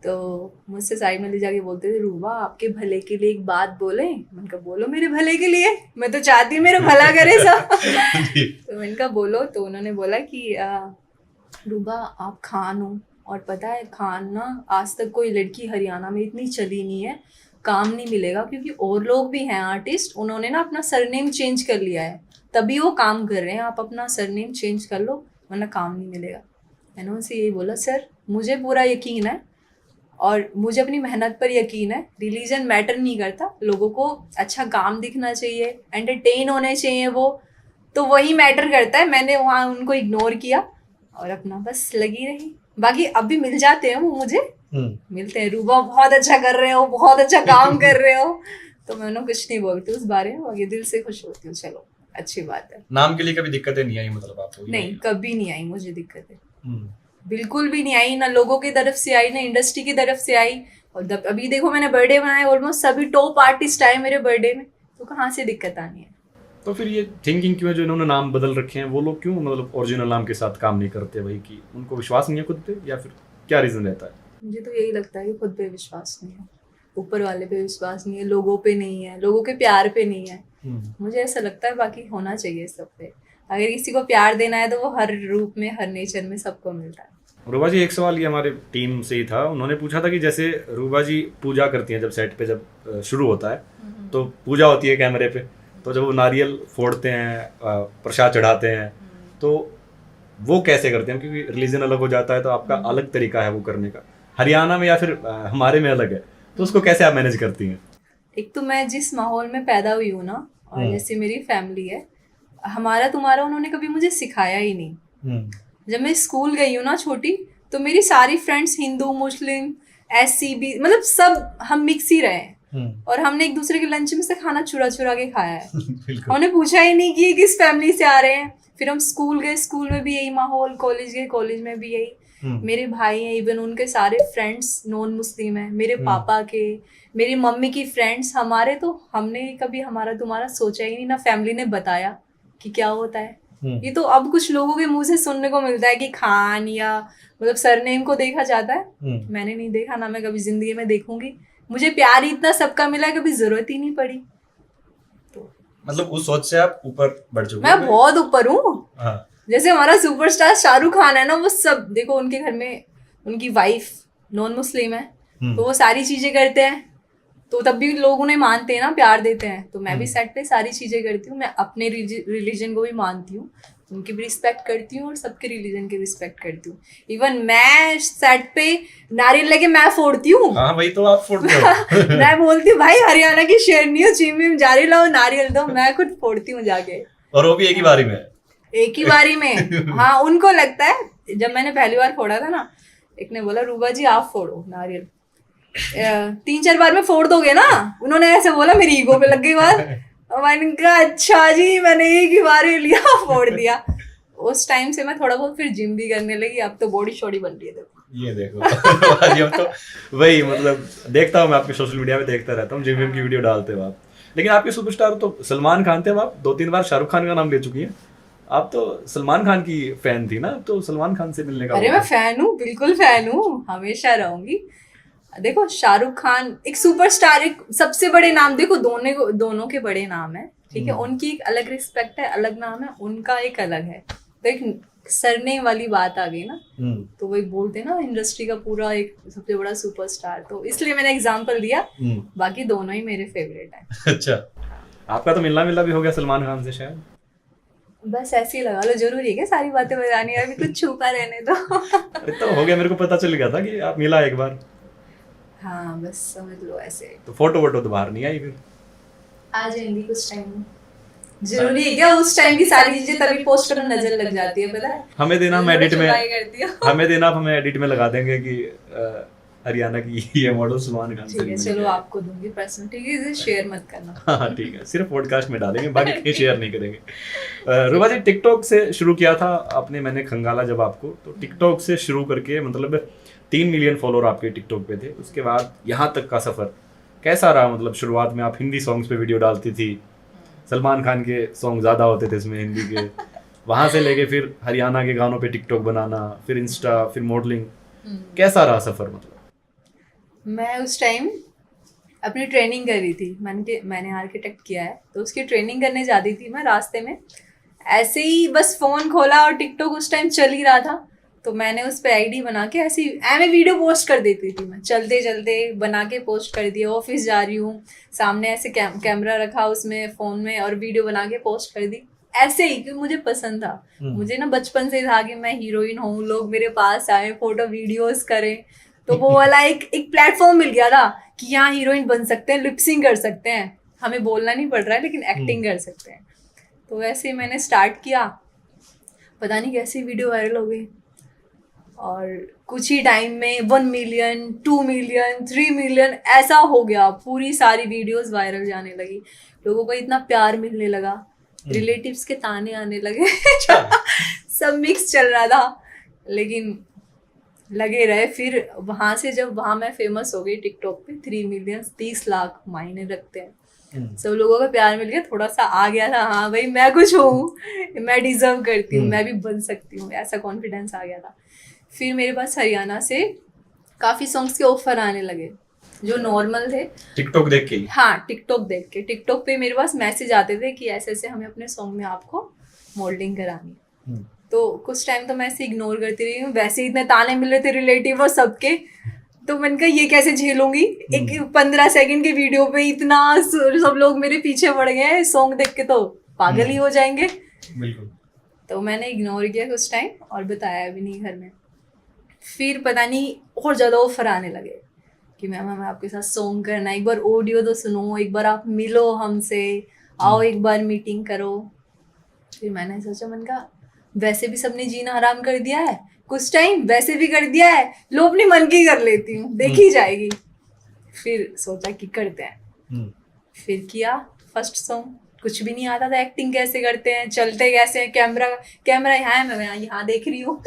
तो मुझसे साइड में ले जाके बोलते थे रूबा आपके भले के लिए एक बात बोले। मैंने कहा बोलो मेरे भले के लिए, मैं तो चाहती हूँ मेरा भला करे सब तो मैंने कहा बोलो। तो उन्होंने बोला कि रूबा आप खान हो, और पता है खान ना आज तक कोई लड़की हरियाणा में इतनी चली नहीं है, काम नहीं मिलेगा, क्योंकि और लोग भी हैं आर्टिस्ट, उन्होंने ना अपना सरनेम चेंज कर लिया है, तभी वो काम कर रहे हैं, आप अपना सरनेम चेंज कर लो वरना काम नहीं मिलेगा। मैंने उनसे यही बोला सर मुझे पूरा यकीन है और मुझे अपनी मेहनत पर यकीन है, रिलीजन मैटर नहीं करता, लोगों को अच्छा काम दिखना चाहिए, एंटरटेन होने चाहिए, वो तो वही मैटर करता है। मैंने वहाँ उनको इग्नोर किया और अपना बस लगी रही। बाकी अब भी मिल जाते हैं वो मुझे, मिलते हैं, रूबा बहुत अच्छा कर रहे हो, बहुत अच्छा काम कर रहे हो, तो मैं उन्हें कुछ नहीं बोलती उस बारे में, बाकी दिल से खुश होती हूँ, चलो अच्छी बात है। नाम के लिए कभी दिक्कतें नहीं आई मतलब आपको? नहीं, कभी नहीं आई मुझे दिक्कतें, बिल्कुल भी नहीं आई, ना लोगों की तरफ से आई, ना इंडस्ट्री की तरफ से आई। और अभी देखो मैंने बर्थडे बनाया, ऑलमोस्ट सभी टॉप आर्टिस्ट आए मेरे बर्थडे में, तो कहाँ से दिक्कत आनी है? तो फिर ये थिंकिंग क्यों है जो इन्होंने नाम बदल रखे हैं, वो लोग क्यों मतलब ओरिजिनल नाम के साथ काम नहीं करते भाई? कि उनको विश्वास नहीं है खुद पे, या फिर क्या रीजन रहता है? मुझे तो यही लगता है कि खुद पे विश्वास नहीं है, ऊपर वाले पे विश्वास नहीं है, लोगों पे नहीं है, लोगों के प्यार पे नहीं है, मुझे ऐसा लगता है। बाकी होना चाहिए सब पे, अगर किसी को प्यार देना है तो वो हर रूप में, हर नेचर में सबको मिलता है। रूबा जी एक सवाल ये हमारे टीम से ही था, उन्होंने पूछा था कि जैसे रूबा जी पूजा करती हैं जब सेट पे, जब शुरू होता है तो पूजा होती है कैमरे पे, तो जब वो नारियल फोड़ते हैं, प्रसाद चढ़ाते हैं, तो वो कैसे करते हैं? क्योंकि रिलीजन अलग हो जाता है, तो आपका अलग तरीका है वो करने का, हरियाणा में या फिर हमारे में अलग है, तो उसको कैसे आप मैनेज करती हैं? एक तो मैं जिस माहौल में पैदा हुई हूँ ना, और जैसे मेरी फैमिली है, हमारा तुम्हारा उन्होंने कभी मुझे सिखाया ही नहीं। जब मैं स्कूल गई हूँ ना छोटी, तो मेरी सारी फ्रेंड्स हिंदू, मुस्लिम, SC भी, मतलब सब हम मिक्स ही रहे हैं, और हमने एक दूसरे के लंच में से खाना चुरा चुरा के खाया है हमने पूछा ही नहीं कि किस फैमिली से आ रहे हैं। फिर हम स्कूल गए, स्कूल में भी यही माहौल, कॉलेज गए, कॉलेज में भी यही। मेरे भाई हैं, इवन उनके सारे फ्रेंड्स नॉन मुस्लिम हैं, मेरे पापा के, मेरी मम्मी की फ्रेंड्स, हमारे तो हमने कभी हमारा तुम्हारा सोचा ही नहीं, ना फैमिली ने बताया कि क्या होता है। ये तो अब कुछ लोगों के मुंह से सुनने को मिलता है कि खान या मतलब सरनेम को देखा जाता है, मैंने नहीं देखा, ना मैं कभी जिंदगी में देखूंगी। मुझे प्यार ही इतना सबका मिला है, कभी जरूरत ही नहीं पड़ी। तो मतलब उस सोच से आप ऊपर बढ़ चुके? मैं बहुत ऊपर हूँ। हाँ। जैसे हमारा सुपरस्टार शाहरुख खान है ना, वो सब देखो, उनके घर में उनकी वाइफ नॉन मुस्लिम है, तो वो सारी चीजें करते हैं, तो तब भी लोग उन्हें मानते हैं ना, प्यार देते हैं। तो मैं भी सेट पे सारी चीजें करती हूँ, मैं अपने रिलीजन को भी मानती हूँ, उनकी भी रिस्पेक्ट करती हूँ और सबके रिलीजन की रिस्पेक्ट करती हूँ। इवन मैं सेट पे नारियल लेके मैं फोड़ती हूँ। हाँ वही तो, आप फोड़ते हो मैं बोलती हूँ भाई हरियाणा की शेरनी हो, चीमी जारी लाओ, नारियल दो, मैं खुद फोड़ती हूँ जाके, और वो भी एक ही बारी में? एक ही बारी में। हाँ, उनको लगता है, जब मैंने पहली बार फोड़ा था ना, एक ने बोला रूबा जी आप फोड़ो नारियल, 3-4 बार में फोड़ दोगे ना, उन्होंने ऐसे बोला, मेरी ईगो पे लग गई बात। मैंने कहा अच्छा जी, मैंने एक ही बार लिया, फोड़ दिया। उस टाइम से मैं थोड़ा बहुत फिर जिम भी करने लगी, अब तो बॉडी शॉडी बन रही है। देखो ये देखो जी, अब तो वही मतलब देखता हूँ मैं, आपके सोशल मीडिया पे देखता रहता हूँ, जिम की वीडियो डालते हो आप। लेकिन आपके सुपरस्टार तो सलमान खान थे, आप 2-3 बार शाहरुख खान का नाम ले चुकी हैं, आप तो सलमान खान की फैन थी ना, तो सलमान खान से मिलने का? अरे मैं फैन हूँ, बिल्कुल फैन हूँ, हमेशा रहूंगी। देखो शाहरुख खान एक सुपरस्टार, एक सबसे बड़े नाम, देखो दोनों के बड़े नाम है, ठीक है, उनकी एक अलग रिस्पेक्ट है, अलग नाम है, उनका एक अलग है। तो एक सरनेम वाली बात आ गई ना, तो वही बोलते हैं ना, इंडस्ट्री का पूरा एक सबसे बड़ा सुपरस्टार, तो इसलिए मैंने एग्जांपल दिया। बाकी दोनों ही मेरे फेवरेट हैं। अच्छा, आपका तो मिलना भी हो गया सलमान खान से शायद? बस ऐसे ही लगा लो, जरूरी है क्या सारी बातें बतानी, अभी कुछ छुपा रहने दो। अरे तो हो गया, मेरे को पता चल गया था कि आप मिला एक बार। हाँ बस समझ लो ऐसे। तो फोटो वोटो तो बाहर नहीं आई फिर? आ जाएंगी कुछ टाइम में। जरूरी है क्या उस टाइम की सारी चीजें तभी पोस्ट करना नजर लग जाती है, पता है? हमें देना, हम एडिट में छुपाई करती हो। हमें देना, हमें एडिट में लगा देंगे कि हरियाणा की ये मॉडल सलमान खान से ठीक है, मिल चलो गया है। आपको दूंगी पर्सनल, ठीक है, इसे शेयर मत करना। हाँ ठीक है, सिर्फ पॉडकास्ट में डालेंगे, बाकी कहीं शेयर नहीं करेंगे। रूबा जी, टिकटॉक से शुरू किया था आपने, मैंने खंगाला जब आपको, तो टिकटॉक से शुरू करके मतलब 3 मिलियन फॉलोअर आपके टिकटॉक पे थे, उसके बाद यहाँ तक का सफर कैसा रहा? मतलब शुरुआत में आप हिंदी सॉन्ग्स पे वीडियो डालती थी, सलमान खान के सॉन्ग ज्यादा होते थे इसमें हिंदी के, वहां से लेके फिर हरियाणा के गानों पे टिकटॉक बनाना, फिर इंस्टा, फिर मॉडलिंग, कैसा रहा सफर? मतलब मैं उस टाइम अपनी ट्रेनिंग कर रही थी, मैंने आर्किटेक्ट किया है, तो उसकी ट्रेनिंग करने जाती थी मैं। रास्ते में ऐसे ही बस फोन खोला और टिकटॉक उस टाइम चल ही रहा था, तो मैंने उस पे आईडी बना के ऐसे मैं वीडियो पोस्ट कर देती थी। मैं चलते चलते बना के पोस्ट कर दिया, ऑफिस जा रही हूँ, सामने ऐसे कैमरा रखा उसमें फ़ोन में और वीडियो बना के पोस्ट कर दी, ऐसे ही, क्योंकि मुझे पसंद था। मुझे ना बचपन से था कि मैं हीरोइन हूँ, लोग मेरे पास आए, फोटो वीडियोस करें, तो वो वाला एक प्लेटफॉर्म मिल गया था कि यहाँ हीरोइन बन सकते हैं, लिपसिंग कर सकते हैं, हमें बोलना नहीं पड़ रहा है लेकिन एक्टिंग कर सकते हैं। तो वैसे ही मैंने स्टार्ट किया, पता नहीं कैसी वीडियो वायरल हो गई और कुछ ही टाइम में 1 मिलियन, 2 मिलियन, 3 मिलियन ऐसा हो गया, पूरी सारी वीडियोस वायरल जाने लगी, लोगों को इतना प्यार मिलने लगा, रिलेटिव्स के ताने आने लगे सब मिक्स चल रहा था, लेकिन लगे रहे। फिर वहां से जब वहां मैं फेमस हो गई टिकटॉक पे, 3 मिलियन 30 लाख मायने रखते हैं, सब लोगों का प्यार मिल गया, थोड़ा सा आ गया था, हाँ भाई मैं कुछ हूँ, मैं डिजर्व करती हूँ, मैं भी बन सकती हूँ, ऐसा कॉन्फिडेंस आ गया था। फिर मेरे पास हरियाणा से काफी सॉन्ग्स के ऑफर आने लगे जो नॉर्मल थे, टिकटॉक देख के ही? हाँ टिकटॉक देख के। टिकटॉक पे मेरे पास मैसेज आते थे कि ऐसे ऐसे हमें अपने सॉन्ग में आपको मॉडलिंग करानी है। तो कुछ टाइम तो मैं ऐसे इग्नोर करती रही हूँ, वैसे ही इतने ताने मिल रहे थे रिलेटिव और सबके, तो मैंने कहा ये कैसे झेलूंगी, एक 15 सेकंड के वीडियो पे इतना सब लोग मेरे पीछे पड़ गए हैं, सॉन्ग देख के तो पागल ही हो जाएंगे। बिल्कुल। तो मैंने इग्नोर किया कुछ टाइम और बताया भी नहीं घर में। फिर पता नहीं और ज़्यादा ऑफर आने लगे कि मैम हमें आपके साथ सॉन्ग करना है, एक बार ऑडियो तो सुनो, एक बार आप मिलो हमसे, आओ एक बार मीटिंग करो। फिर मैंने सोचा, मैंने कहा वैसे भी सबने जीना हराम कर दिया है, कुछ टाइम वैसे भी कर दिया है, लो अपनी मन की कर लेती हूँ, देखी जाएगी। फिर सोचा कि करते हैं, फिर किया फर्स्ट सॉन्ग, कुछ भी नहीं आता था, एक्टिंग कैसे करते हैं, चलते कैसे हैं, कैमरा यहाँ है, मैं यहाँ देख रही हूँ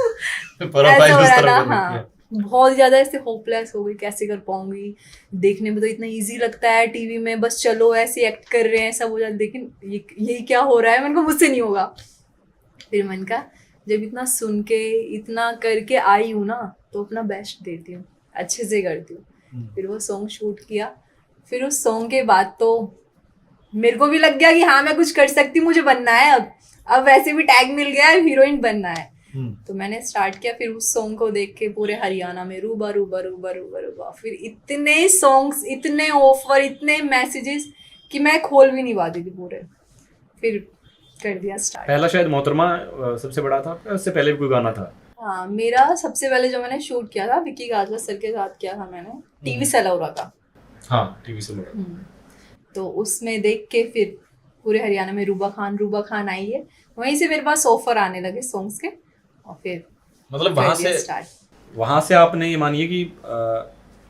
ऐसा हो रहा था। हाँ, बहुत ज्यादा ऐसे होपलेस हो गई, कैसे कर पाऊंगी, देखने में तो इतना इजी लगता है टीवी में, बस चलो ऐसे एक्ट कर रहे हैं सब हो जाता, लेकिन यही क्या हो रहा है, मैंने कहा मुझसे नहीं होगा। फिर मैंने कहा जब इतना सुन के इतना करके आई हूँ ना, तो अपना बेस्ट देती हूँ, अच्छे से करती हूँ। फिर वो सॉन्ग शूट किया, फिर उस सॉन्ग के बाद तो मेरे को भी लग गया कि हाँ मैं कुछ कर सकती हूँ, मुझे बनना है, अब वैसे भी टैग मिल गया है, हीरोइन बनना है। तो मैंने स्टार्ट किया, फिर उस सॉन्ग को देख के पूरे हरियाणा में रूबा रूबा रूबा रूबा रूबा, फिर इतने सॉन्ग्स, इतने ऑफर, इतने मैसेजेस कि मैं खोल भी नहीं पाती थी पूरे। फिर कर दिया स्टार्ट। पहला शायद मोहतरमा सबसे बड़ा था, उससे पहले भी कोई गाना था? हाँ, मेरा सबसे पहले जो मैंने शूट किया था विक्की गाजवा सर के साथ किया था मैंने, टीवी सलौरा का। हाँ, टीवी सलौरा। तो उसमें देख के फिर पूरे हरियाणा में रूबा खान आई है, वहीं से मेरे पास ऑफर आने लगे सॉन्ग्स के, और फिर मतलब वहाँ से आपने ये मानिए कि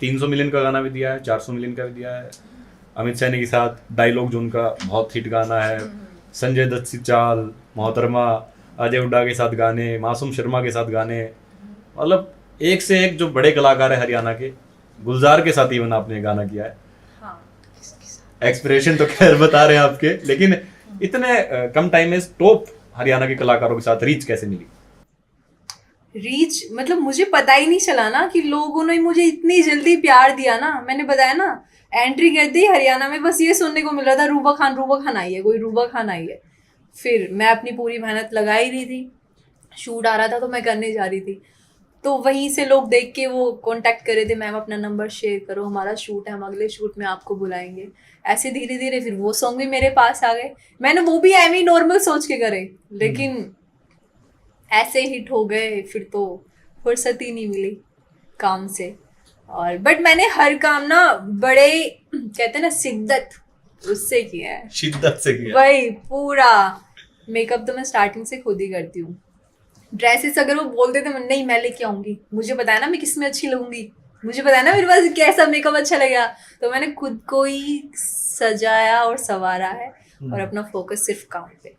300 मिलियन का गाना भी दिया है, 400 मिलियन का भी दिया है, अमित सैनी के साथ डायलॉग जो उनका बहुत हिट गाना है, संजय दत्त की चाल, मोहतरमा, अजय हुड्डा के साथ गाने, मासूम शर्मा के साथ गाने, मतलब एक से एक जो बड़े कलाकार है हरियाणा के, गुलजार के साथ इवन आपने गाना किया है। एक्सप्रेशन तो खैर बता रहे हैं आपके, लेकिन इतने कम टाइम में टॉप हरियाणा के कलाकारों के साथ रीच कैसे मिली? रीच मतलब मुझे पता ही नहीं चला ना कि लोगों ने मुझे इतनी जल्दी प्यार दिया ना। मैंने बताया ना, एंट्री कर दी हरियाणा में, बस ये सुनने को मिल रहा था रूबा खान आई है, कोई रूबा खान आई है। फिर मैं अपनी पूरी मेहनत लगा ही रही थी, शूट आ रहा था तो मैं करने जा रही थी, तो वहीं से लोग देख के वो कांटेक्ट कर रहे थे, मैम अपना नंबर शेयर करो, हमारा शूट है, हम अगले शूट में आपको बुलाएंगे। ऐसे धीरे धीरे फिर वो सॉन्ग भी मेरे पास आ गए। मैंने वो भी एम ही नॉर्मल सोच के करे, लेकिन ऐसे हिट हो गए, फिर तो फुर्सत ही नहीं मिली काम से। और बट मैंने हर काम ना बड़े कहते हैं ना शिद्दत उससे किया है, शिद्दत से किया। वही पूरा। मेकअप तो मैं स्टार्टिंग से खुद ही करती हूँ। ड्रेसेस अगर वो बोलते थे नहीं मैं लेके आऊंगी, मुझे पता है ना मैं किसमें अच्छी लगूंगी, मुझे पता है ना मेरे पास कैसा मेकअप अच्छा लगेगा, तो मैंने खुद को ही सजाया और संवारा है और अपना फोकस सिर्फ काम पे।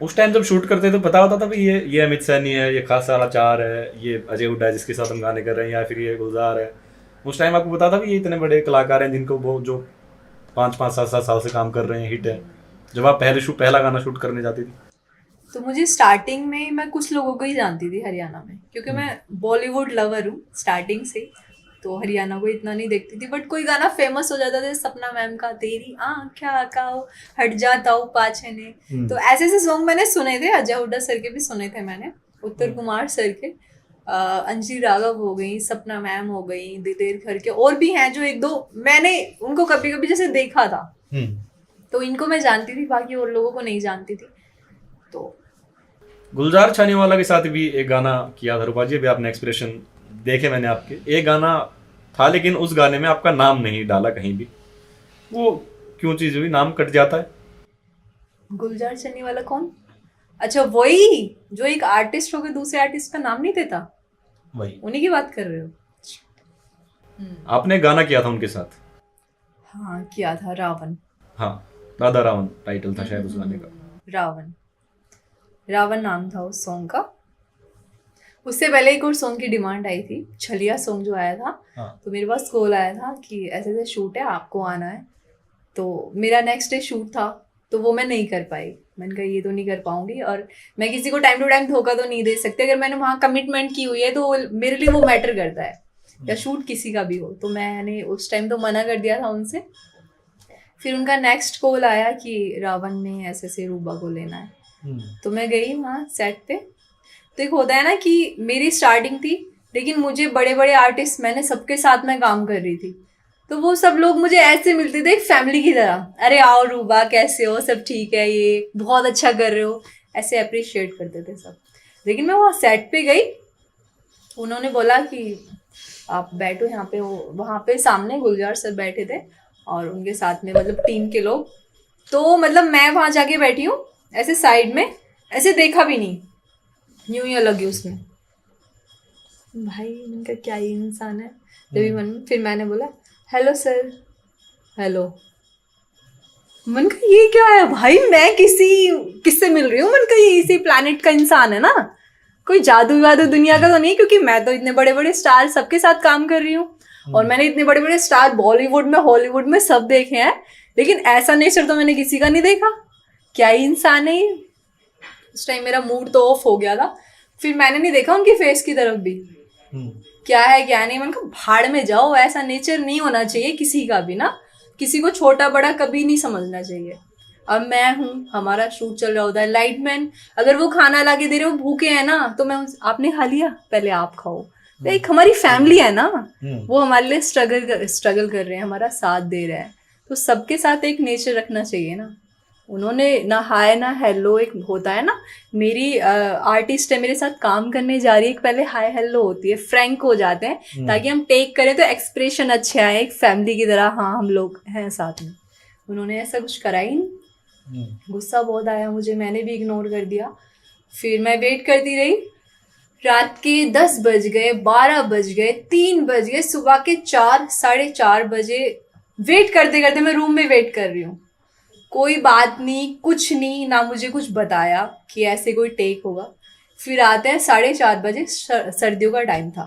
उस टाइम जब शूट करते तो पता होता था भाई ये अमित सैनी है, ये खास साला चार है, ये अजय हुड्डा है जिसके साथ हम गाने कर रहे हैं, या फिर ये गुलजार है? उस टाइम आपको पता था कि ये इतने बड़े कलाकार हैं जिनको वो जो 5-5 7-7 साल से काम कर रहे हैं, हिट है, जब आप पहला गाना शूट करने जाती थी? तो मुझे स्टार्टिंग में मैं कुछ लोगों को ही जानती थी हरियाणा में, क्योंकि मैं बॉलीवुड लवर हूँ स्टार्टिंग से, तो हरियाणा को इतना नहीं देखती थी। बट कोई गाना फेमस हो जाता था, सपना मैम का तेरी आँख्या काओ हट जाता हूँ पाछे ने, तो ऐसे ऐसे सॉन्ग मैंने सुने थे। अजय हुड्डा सर के भी सुने थे मैंने, उत्तर कुमार सर के, अंजलि राघव हो गई, सपना मैम हो गई, दिलेर घर के और भी हैं जो एक दो मैंने उनको कभी कभी जैसे देखा था, तो इनको मैं जानती थी, बाकी और लोगों को नहीं जानती थी। तो गुलजार छानीवाला के साथ भी एक गाना किया था रूपा जी, अभी आपने एक्सप्रेशन देखे मैंने आपके, एक गाना था लेकिन उस गाने में आपका नाम नहीं डाला कहीं भी, वो क्यों चीज हुई, नाम कट जाता है? गुलजार छानीवाला कौन? अच्छा वही जो एक आर्टिस्ट होकर दूसरे आर्टिस्ट का नाम नहीं देता, वही उन्हीं की बात कर रहे हो? आपने गाना किया था उनके साथ? हाँ किया था, रावण। हाँ, राधा रावण टाइटल था शायद उस गाने का। रावण, रावण नाम था उस सॉन्ग का। उससे पहले एक और सॉन्ग की डिमांड आई थी, छलिया सॉन्ग जो आया था। हाँ। तो मेरे पास कॉल आया था कि ऐसे ऐसे शूट है, आपको आना है। तो मेरा नेक्स्ट डे शूट था, तो वो मैं नहीं कर पाई। मैंने कहा ये तो नहीं कर पाऊंगी, और मैं किसी को टाइम टू टाइम धोखा तो नहीं दे सकती। अगर मैंने वहाँ कमिटमेंट की हुई है तो मेरे लिए वो मैटर करता है, या शूट किसी का भी हो। तो मैंने उस टाइम तो मना कर दिया था उनसे। फिर उनका नेक्स्ट कॉल आया कि रावण में ऐसे ऐसे रूबा को लेना है। तो मैं गई वहाँ सेट पे। तो एक होता है ना कि मेरी स्टार्टिंग थी, लेकिन मुझे बड़े बड़े आर्टिस्ट, मैंने सबके साथ में काम कर रही थी, तो वो सब लोग मुझे ऐसे मिलते थे एक फैमिली की तरह। अरे आओ रूबा, कैसे हो, सब ठीक है, ये बहुत अच्छा कर रहे हो, ऐसे अप्रिशिएट करते थे सब। लेकिन मैं वहाँ सेट पे गई, उन्होंने बोला कि आप बैठो यहाँ पे। वहाँ पे सामने गुलजार सर बैठे थे और उनके साथ में मतलब टीम के लोग। तो मतलब मैं वहाँ जाके बैठी हूँ ऐसे साइड में, ऐसे देखा भी नहीं, यूं ही लगी उसमें। भाई इनका क्या ही इंसान है। तभी फिर मैंने बोला हेलो सर, हेलो। मन का ये क्या है भाई, मैं किससे मिल रही हूँ? मन का ये इसी प्लैनेट का इंसान है ना, कोई जादू वादू दुनिया का तो नहीं, क्योंकि मैं तो इतने बड़े बड़े स्टार सबके साथ काम कर रही हूँ, और मैंने इतने बड़े बड़े स्टार बॉलीवुड में हॉलीवुड में सब देखे हैं, लेकिन ऐसा नेचर तो मैंने किसी का नहीं देखा। क्या ही इंसान है ये। उस टाइम मेरा मूड तो ऑफ हो गया था। फिर मैंने नहीं देखा उनकी फेस की तरफ भी, क्या है क्या नहीं। मैंने कहा भाड़ में जाओ, ऐसा नेचर नहीं होना चाहिए किसी का भी ना, किसी को छोटा बड़ा कभी नहीं समझना चाहिए। अब मैं हूँ, हमारा शूट चल रहा होता है, लाइटमैन अगर वो खाना ला के दे रहे हो, भूखे हैं ना, तो मैं आपने खा लिया, पहले आप खाओ। तो एक हमारी फैमिली है ना, वो हमारे लिए स्ट्रगल कर रहे हैं, हमारा साथ दे रहे हैं, तो सबके साथ एक नेचर रखना चाहिए ना। उन्होंने ना हाय ना हेलो, एक होता है ना, मेरी आर्टिस्ट है मेरे साथ काम करने जा रही है, पहले हाय हेलो होती है, फ्रैंक हो जाते हैं ताकि हम टेक करें तो एक्सप्रेशन अच्छे आए, एक फैमिली की तरह, हाँ हम लोग हैं साथ में। उन्होंने ऐसा कुछ करा ही नहीं। गुस्सा बहुत आया मुझे, मैंने भी इग्नोर कर दिया। फिर मैं वेट करती रही, रात के 10 बज गए, 12 बज गए, 3 बज गए, सुबह के 4 साढ़े 4 बजे वेट करते करते मैं रूम में वेट कर रही हूँ। कोई बात नहीं, कुछ नहीं, ना मुझे कुछ बताया कि ऐसे कोई टेक होगा। फिर आते हैं 4:30 बजे, सर्दियों का टाइम था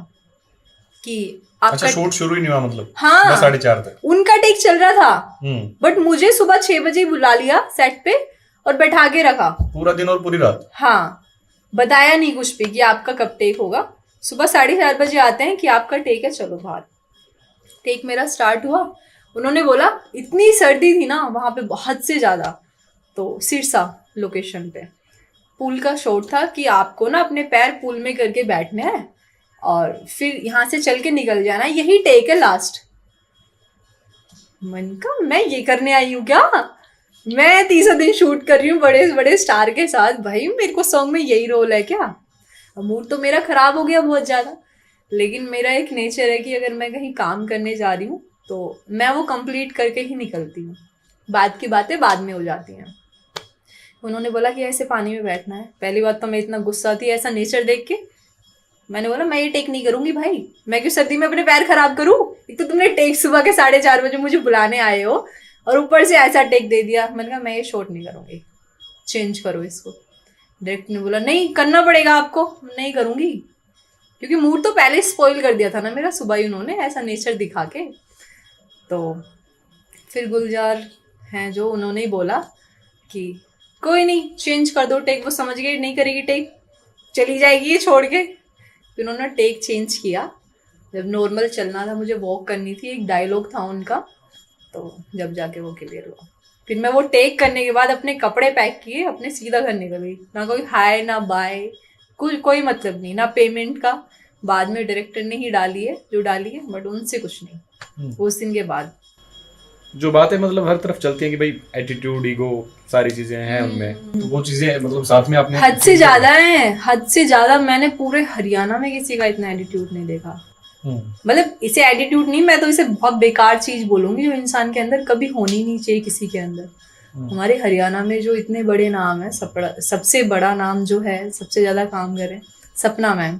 कि आपका अच्छा शूट शुरू ही नहीं हुआ मतलब? हाँ 4:30 तक उनका टेक चल रहा था, बट मुझे सुबह 6 बजे बुला लिया सेट पे और बैठा के रखा पूरा दिन और पूरी रात। हाँ, बताया नहीं कुछ भी कि आपका कब टेक होगा। सुबह 4:30 बजे आते हैं कि आपका टेक है, चलो बाहर। टेक मेरा स्टार्ट हुआ, उन्होंने बोला, इतनी सर्दी थी ना वहाँ पे बहुत से ज़्यादा, तो सिरसा लोकेशन पे पूल का शॉट था कि आपको ना अपने पैर पूल में करके बैठने हैं और फिर यहाँ से चल के निकल जाना, यही टेक है लास्ट। मन का मैं ये करने आई हूँ क्या? मैं 30 दिन शूट कर रही हूँ बड़े बड़े स्टार के साथ, भाई मेरे को सॉन्ग में यही रोल है क्या? मूड तो मेरा खराब हो गया बहुत ज़्यादा। लेकिन मेरा एक नेचर है कि अगर मैं कहीं काम करने जा रही हूँ तो मैं वो कंप्लीट करके ही निकलती हूँ। बाद की बातें बाद में हो जाती हैं। उन्होंने बोला कि ऐसे पानी में बैठना है। पहली बात तो मैं इतना गुस्सा थी ऐसा नेचर देख के, मैंने बोला मैं ये टेक नहीं करूंगी भाई, मैं क्यों सर्दी में अपने पैर खराब करूं। एक तो तुमने टेक सुबह के 4:30 बजे मुझे बुलाने आए हो और ऊपर से ऐसा टेक दे दिया। मैंने कहा मैं ये शॉट नहीं करूंगी, चेंज करो इसको। डायरेक्टर ने बोला नहीं करना पड़ेगा आपको। नहीं करूंगी, क्योंकि मूड तो पहले स्पॉइल कर दिया था ना मेरा सुबह ही उन्होंने ऐसा नेचर दिखा के। तो फिर गुलजार हैं जो, उन्होंने ही बोला कि कोई नहीं चेंज कर दो टेक। वो समझ गई नहीं करेगी टेक, चली जाएगी ये छोड़ के। फिर उन्होंने टेक चेंज किया। जब नॉर्मल चलना था, मुझे वॉक करनी थी, एक डायलॉग था उनका, तो जब जाके वो क्लियर हुआ। फिर मैं वो टेक करने के बाद अपने कपड़े पैक किए, अपने सीधा घर निकल गई। ना कोई हाय ना बाय, कोई मतलब नहीं, ना पेमेंट का। बाद में डायरेक्टर ने ही डाली है जो डाली है, बट उनसे कुछ नहीं उस दिन के बाद। जो बातें मतलब हर तरफ चलती हैं कि भाई एटीट्यूड, ईगो, सारी चीजें हैं उनमें, तो वो चीजें मतलब साथ में आपने हद से ज्यादा है, हद से ज्यादा। मैंने पूरे हरियाणा में किसी का इतना एटीट्यूड नहीं देखा। मतलब इसे एटीट्यूड नहीं, मैं तो इसे बहुत बेकार चीज बोलूंगी जो इंसान के अंदर कभी होनी नहीं चाहिए किसी के अंदर। हमारे हरियाणा में जो इतने बड़े नाम है, सबसे बड़ा नाम जो है, सबसे ज्यादा काम करे, सपना मैम,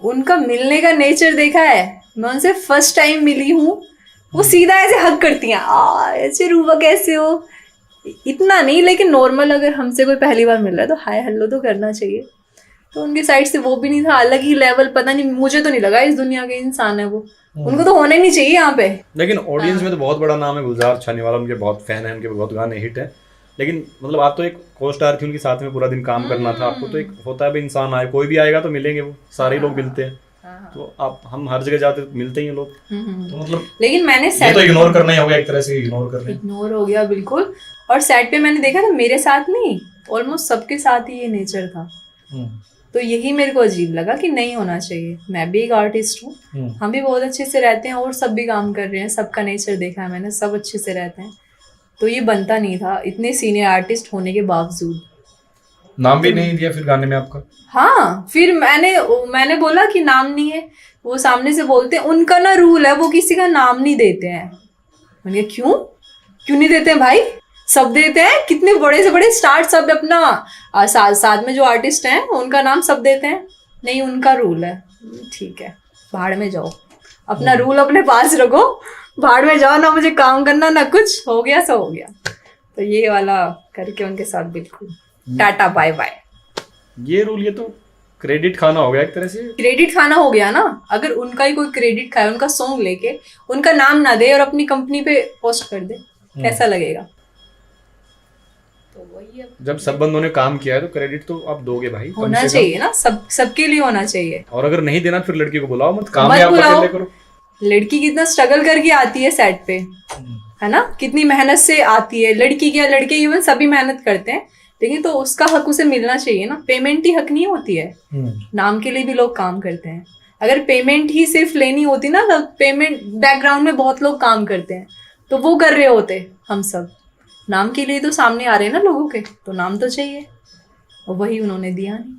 उनका मिलने का नेचर देखा है। मैं उनसे फर्स्ट टाइम मिली हूँ, वो सीधा ऐसे हग करती हैं, ऐसे रूबा कैसे हो, इतना नहीं लेकिन नॉर्मल अगर हमसे कोई पहली बार मिल रहा है तो हाय हेलो तो करना चाहिए। तो उनके साइड से वो भी नहीं था, अलग ही लेवल। पता नहीं, मुझे तो नहीं लगा इस दुनिया के इंसान है वो, उनको तो होना ही नहीं चाहिए यहाँ पे। लेकिन ऑडियंस में तो बहुत बड़ा नाम है गुलजार छानीवाला, उनके बहुत फैन है, उनके बहुत गाने हिट है। लेकिन मतलब आप तो एक को स्टार थी, उनके साथ में पूरा दिन काम करना था आपको, तो एक होता है भाई इंसान आए, कोई भी आएगा तो मिलेंगे, वो सारे लोग मिलते हैं। तो आप हम हर जगह जाते मिलते ही हैं लोग, तो मतलब लेकिन मैंने ये तो इग्नोर करना ही हो गया एक तरह से, इग्नोर हो गया बिल्कुल। और सेट पे मैंने देखा था, मेरे साथ नहीं, ऑलमोस्ट सबके साथ ही ये नेचर था। तो यही मेरे को अजीब लगा कि नहीं होना चाहिए। मैं भी एक आर्टिस्ट हूँ, हम भी बहुत अच्छे से रहते हैं और सब भी काम कर रहे हैं, सबका नेचर देखा है मैंने, सब अच्छे से रहते हैं। तो ये बनता नहीं था इतने सीनियर आर्टिस्ट होने के बावजूद। नाम भी नहीं दिया फिर गाने में आपका? हाँ, फिर मैंने बोला कि नाम नहीं है। वो सामने से बोलते हैं उनका ना रूल है, वो किसी का नाम नहीं देते हैं। मैंने कहा क्यों नहीं देते हैं भाई, सब देते हैं। कितने बड़े से बड़े स्टार सब अपना साथ में जो आर्टिस्ट हैं उनका नाम सब देते हैं। नहीं, उनका रूल है। ठीक है, भाड़ में जाओ, अपना रूल अपने पास रखो, भाड़ में जाओ, ना मुझे काम करना ना कुछ, हो गया सो हो गया। तो ये वाला करके उनके साथ बिल्कुल टाटा बाय बाय। ये रूल, ये तो क्रेडिट खाना हो गया एक तरह से। क्रेडिट खाना हो गया ना। अगर उनका ही कोई क्रेडिट खाए, उनका सॉन्ग लेके उनका नाम ना दे और अपनी कंपनी पे पोस्ट कर दे, कैसा लगेगा? तो वही है, जब सब बंदों ने काम किया है तो क्रेडिट तो आप दोगे भाई, होना चाहिए ना, सबके लिए होना चाहिए। और अगर नहीं देना फिर लड़की को बुलाओ मत, काम मत है आप बुलाओ। अकेले करो। लड़की कितना स्ट्रगल करके आती है सेट पे, है ना, कितनी मेहनत से आती है। लड़की क्या, लड़के इवन सभी मेहनत करते हैं, लेकिन तो उसका हक उसे मिलना चाहिए ना। पेमेंट ही हक नहीं होती है, नाम के लिए भी लोग काम करते हैं। अगर पेमेंट ही सिर्फ लेनी होती ना, तो पेमेंट बैकग्राउंड में बहुत लोग काम करते हैं, तो वो कर रहे होते। हम सब नाम के लिए तो सामने आ रहे हैं ना लोगों के, तो नाम तो चाहिए, और वही उन्होंने दिया नहीं।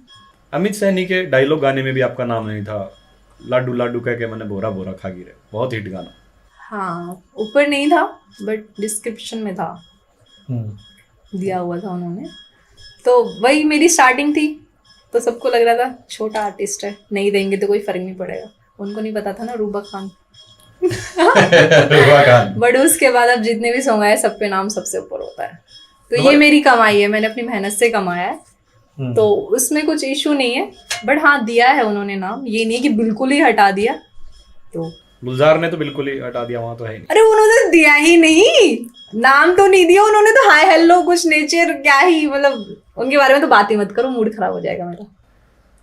अमित सैनी के डायलॉग गाने में भी आपका नाम नहीं था, लाडू लाडू कह के मैंने बोरा बोरा खा गिरे, बहुत हिट गाना। हाँ, ऊपर नहीं था बट डिस्क्रिप्शन में था, दिया हुआ था उन्होंने। तो वही मेरी स्टार्टिंग थी, तो सबको लग रहा था छोटा आर्टिस्ट है, नहीं देंगे तो कोई फर्क नहीं पड़ेगा। उनको नहीं पता था ना रूबा खान। बट उसके बाद अब जितने भी सॉन्ग आए, सब पे नाम सबसे ऊपर होता है। तो ये मेरी कमाई है, मैंने अपनी मेहनत से कमाया है, तो उसमें कुछ इशू नहीं है। बट हाँ, दिया है उन्होंने नाम, ये नहीं कि बिल्कुल ही हटा दिया। तो गुलजार ने तो बिल्कुल ही हटा दिया, वहां तो है नहीं। अरे उन्होंने दिया ही नहीं, नाम तो नहीं दिया उन्होंने, तो हाय हेलो कुछ नेचर क्या ही, मतलब उनके बारे में तो बात ही मत करो, मूड खराब हो जाएगा मेरा।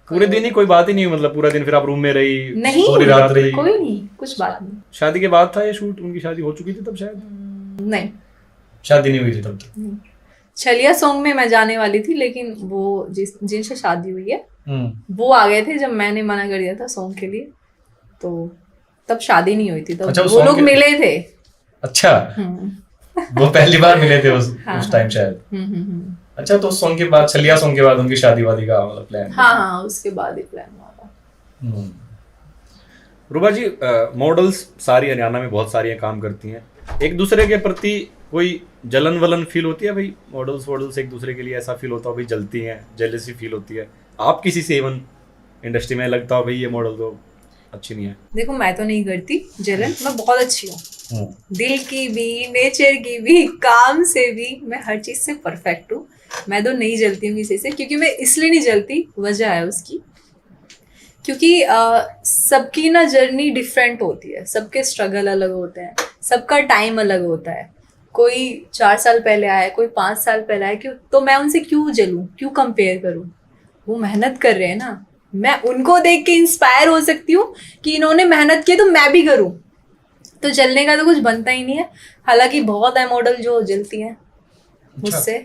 पूरे दिन ही कोई बात ही नहीं, मतलब पूरा दिन फिर आप रूम में रही? नहीं, पूरी रात रही? कोई नहीं, कुछ बात नहीं। शादी के बाद था ये शूट? उनकी शादी हो चुकी थी तब शायद? नहीं, शादी नहीं हुई थी तब तक। छलिया सॉन्ग में मैं जाने वाली थी, लेकिन वो जिनसे शादी हुई है वो आ गए थे जब मैंने मना कर दिया था सॉन्ग के लिए, तो तब शादी नहीं हुई थी। तो अच्छा, वो लोग मिले थे। अच्छा, वो पहली बार मिले थे उस टाइम शायद। अच्छा, तो सॉन्ग के बाद, छलिया सॉन्ग के बाद उनकी शादी वादी का मतलब प्लान? हाँ, उसके बाद ही प्लान हुआ था। रूबा जी, मॉडल्स सारी हरियाणा में बहुत सारी काम करती हैं, एक दूसरे के प्रति कोई जलन वलन फील होती है भाई, मॉडल्स एक दूसरे के लिए ऐसा फील होता हो भाई जलती हैं, जेलसी फील होती है आप किसी से, इवन इंडस्ट्री में लगता हो भाई ये मॉडल तो अच्छी नहीं है? देखो मैं तो नहीं करती जलन, मैं बहुत अच्छी हूँ, दिल की भी, नेचर की भी, काम से भी, मैं हर चीज से परफेक्ट हूँ। मैं तो नहीं जलती हूँ किसी से, क्योंकि मैं इसलिए नहीं जलती, वजह है उसकी, क्योंकि सबकी ना जर्नी डिफरेंट होती है, सबके स्ट्रगल अलग होते हैं, सबका टाइम अलग होता है। कोई 4 साल पहले आया, कोई 5 साल पहले आया, क्यों तो मैं उनसे क्यों जलूं, क्यों कंपेयर करूं? वो मेहनत कर रहे हैं ना, मैं उनको देख के इंस्पायर हो सकती हूँ कि इन्होंने मेहनत की तो मैं भी करूँ। तो जलने का तो कुछ बनता ही नहीं है। हालांकि बहुत है मॉडल जो जलती हैं मुझसे।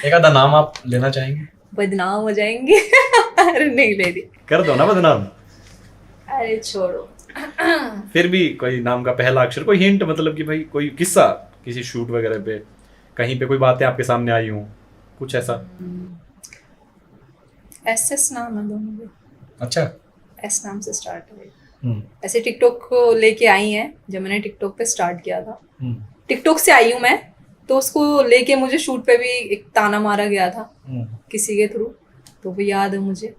एक आधा नाम आप लेना चाहेंगे? बदनाम हो जाएंगे। अरे नहीं ले रही, कर दो ना बदनाम। अरे छोड़ो। फिर भी कोई नाम का पहला अक्षर, कोई हिंट, मतलब कि भाई कोई किस्सा किसी शूट वगैरह पे, कहीं पे कोई बातें आपके सामने आई हों, कुछ ऐसा? एस नाम है दोनों के। अच्छा, एस नाम से स्टार्ट है। ऐसे टिकटॉक को लेके आई हैं, जब मैंने टिकटॉक पे स्टार्ट किया था, टिकटॉक से आई हूँ मैं, तो उसको लेके मुझे शूट पे भी एक ताना मारा गया था किसी के थ्रू, तो वो याद है मुझे।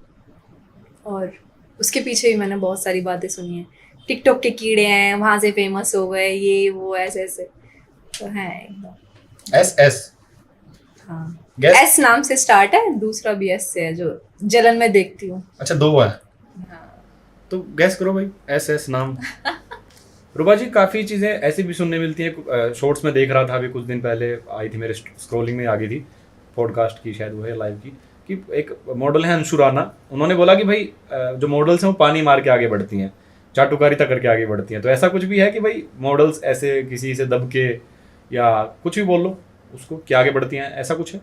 और उसके पीछे भी मैंने बहुत सारी बातें सुनी हैं, टिकटॉक के कीड़े हैं, वहां से फेमस हो गए, ये वो ऐसे ऐसे, तो है एकदम। एस हाँ, Guess? एस नाम से स्टार्ट है, दूसरा भी एस से है जो जलन में देखती हूँ। अच्छा, 2 है। तो गैस करो भाई, एस नाम। रुबा जी, काफ़ी चीज़ें ऐसी भी सुनने मिलती हैं, शॉर्ट्स में देख रहा था अभी कुछ दिन पहले, आई थी मेरे स्क्रॉलिंग में, आ गई थी पॉडकास्ट की, शायद वो है लाइव की, कि एक मॉडल है अंशु राणा, उन्होंने बोला कि भाई जो मॉडल्स हैं वो पानी मार के आगे बढ़ती हैं, चाटुकारिता करके आगे बढ़ती हैं। तो ऐसा कुछ भी है कि भाई मॉडल्स ऐसे किसी से दब के या कुछ भी बोल लो उसको कि आगे बढ़ती हैं, ऐसा कुछ है?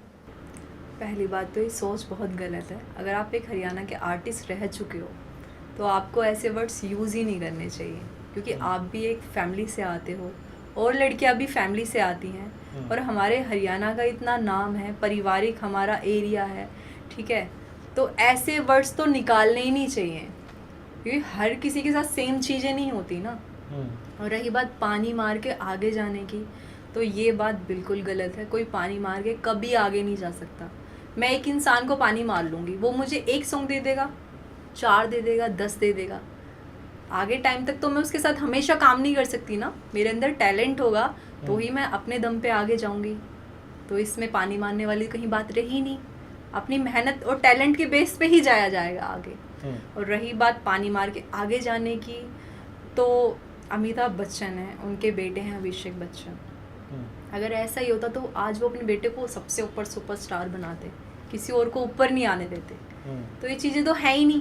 पहली बात तो ये सोच बहुत गलत है। अगर आप एक हरियाणा के आर्टिस्ट रह चुके हो तो आपको ऐसे वर्ड्स यूज़ ही नहीं करने चाहिए, क्योंकि आप भी एक फैमिली से आते हो और लड़कियां भी फैमिली से आती हैं, और हमारे हरियाणा का इतना नाम है, पारिवारिक हमारा एरिया है, ठीक है, तो ऐसे वर्ड्स तो निकालने ही नहीं चाहिए, क्योंकि हर किसी के साथ सेम चीज़ें नहीं होती ना। और रही बात पानी मार के आगे जाने की, तो ये बात बिल्कुल गलत है। कोई पानी मार के कभी आगे नहीं जा सकता। मैं एक इंसान को पानी मार लूँगी, वो मुझे 1 सॉन्ग दे देगा, 4 दे देगा, 10 दे देगा, आगे टाइम तक तो मैं उसके साथ हमेशा काम नहीं कर सकती ना। मेरे अंदर टैलेंट होगा तो ही मैं अपने दम पे आगे जाऊँगी। तो इसमें पानी मारने वाली कहीं बात रही नहीं, अपनी मेहनत और टैलेंट के बेस पे ही जाया जाएगा आगे। और रही बात पानी मार के आगे जाने की, तो अमिताभ बच्चन है, उनके बेटे हैं अभिषेक बच्चन। अगर ऐसा ही होता तो आज वो अपने बेटे को सबसे ऊपर सुपरस्टार बनाते, किसी और को ऊपर नहीं आने देते। तो ये चीज़ें तो है ही नहीं,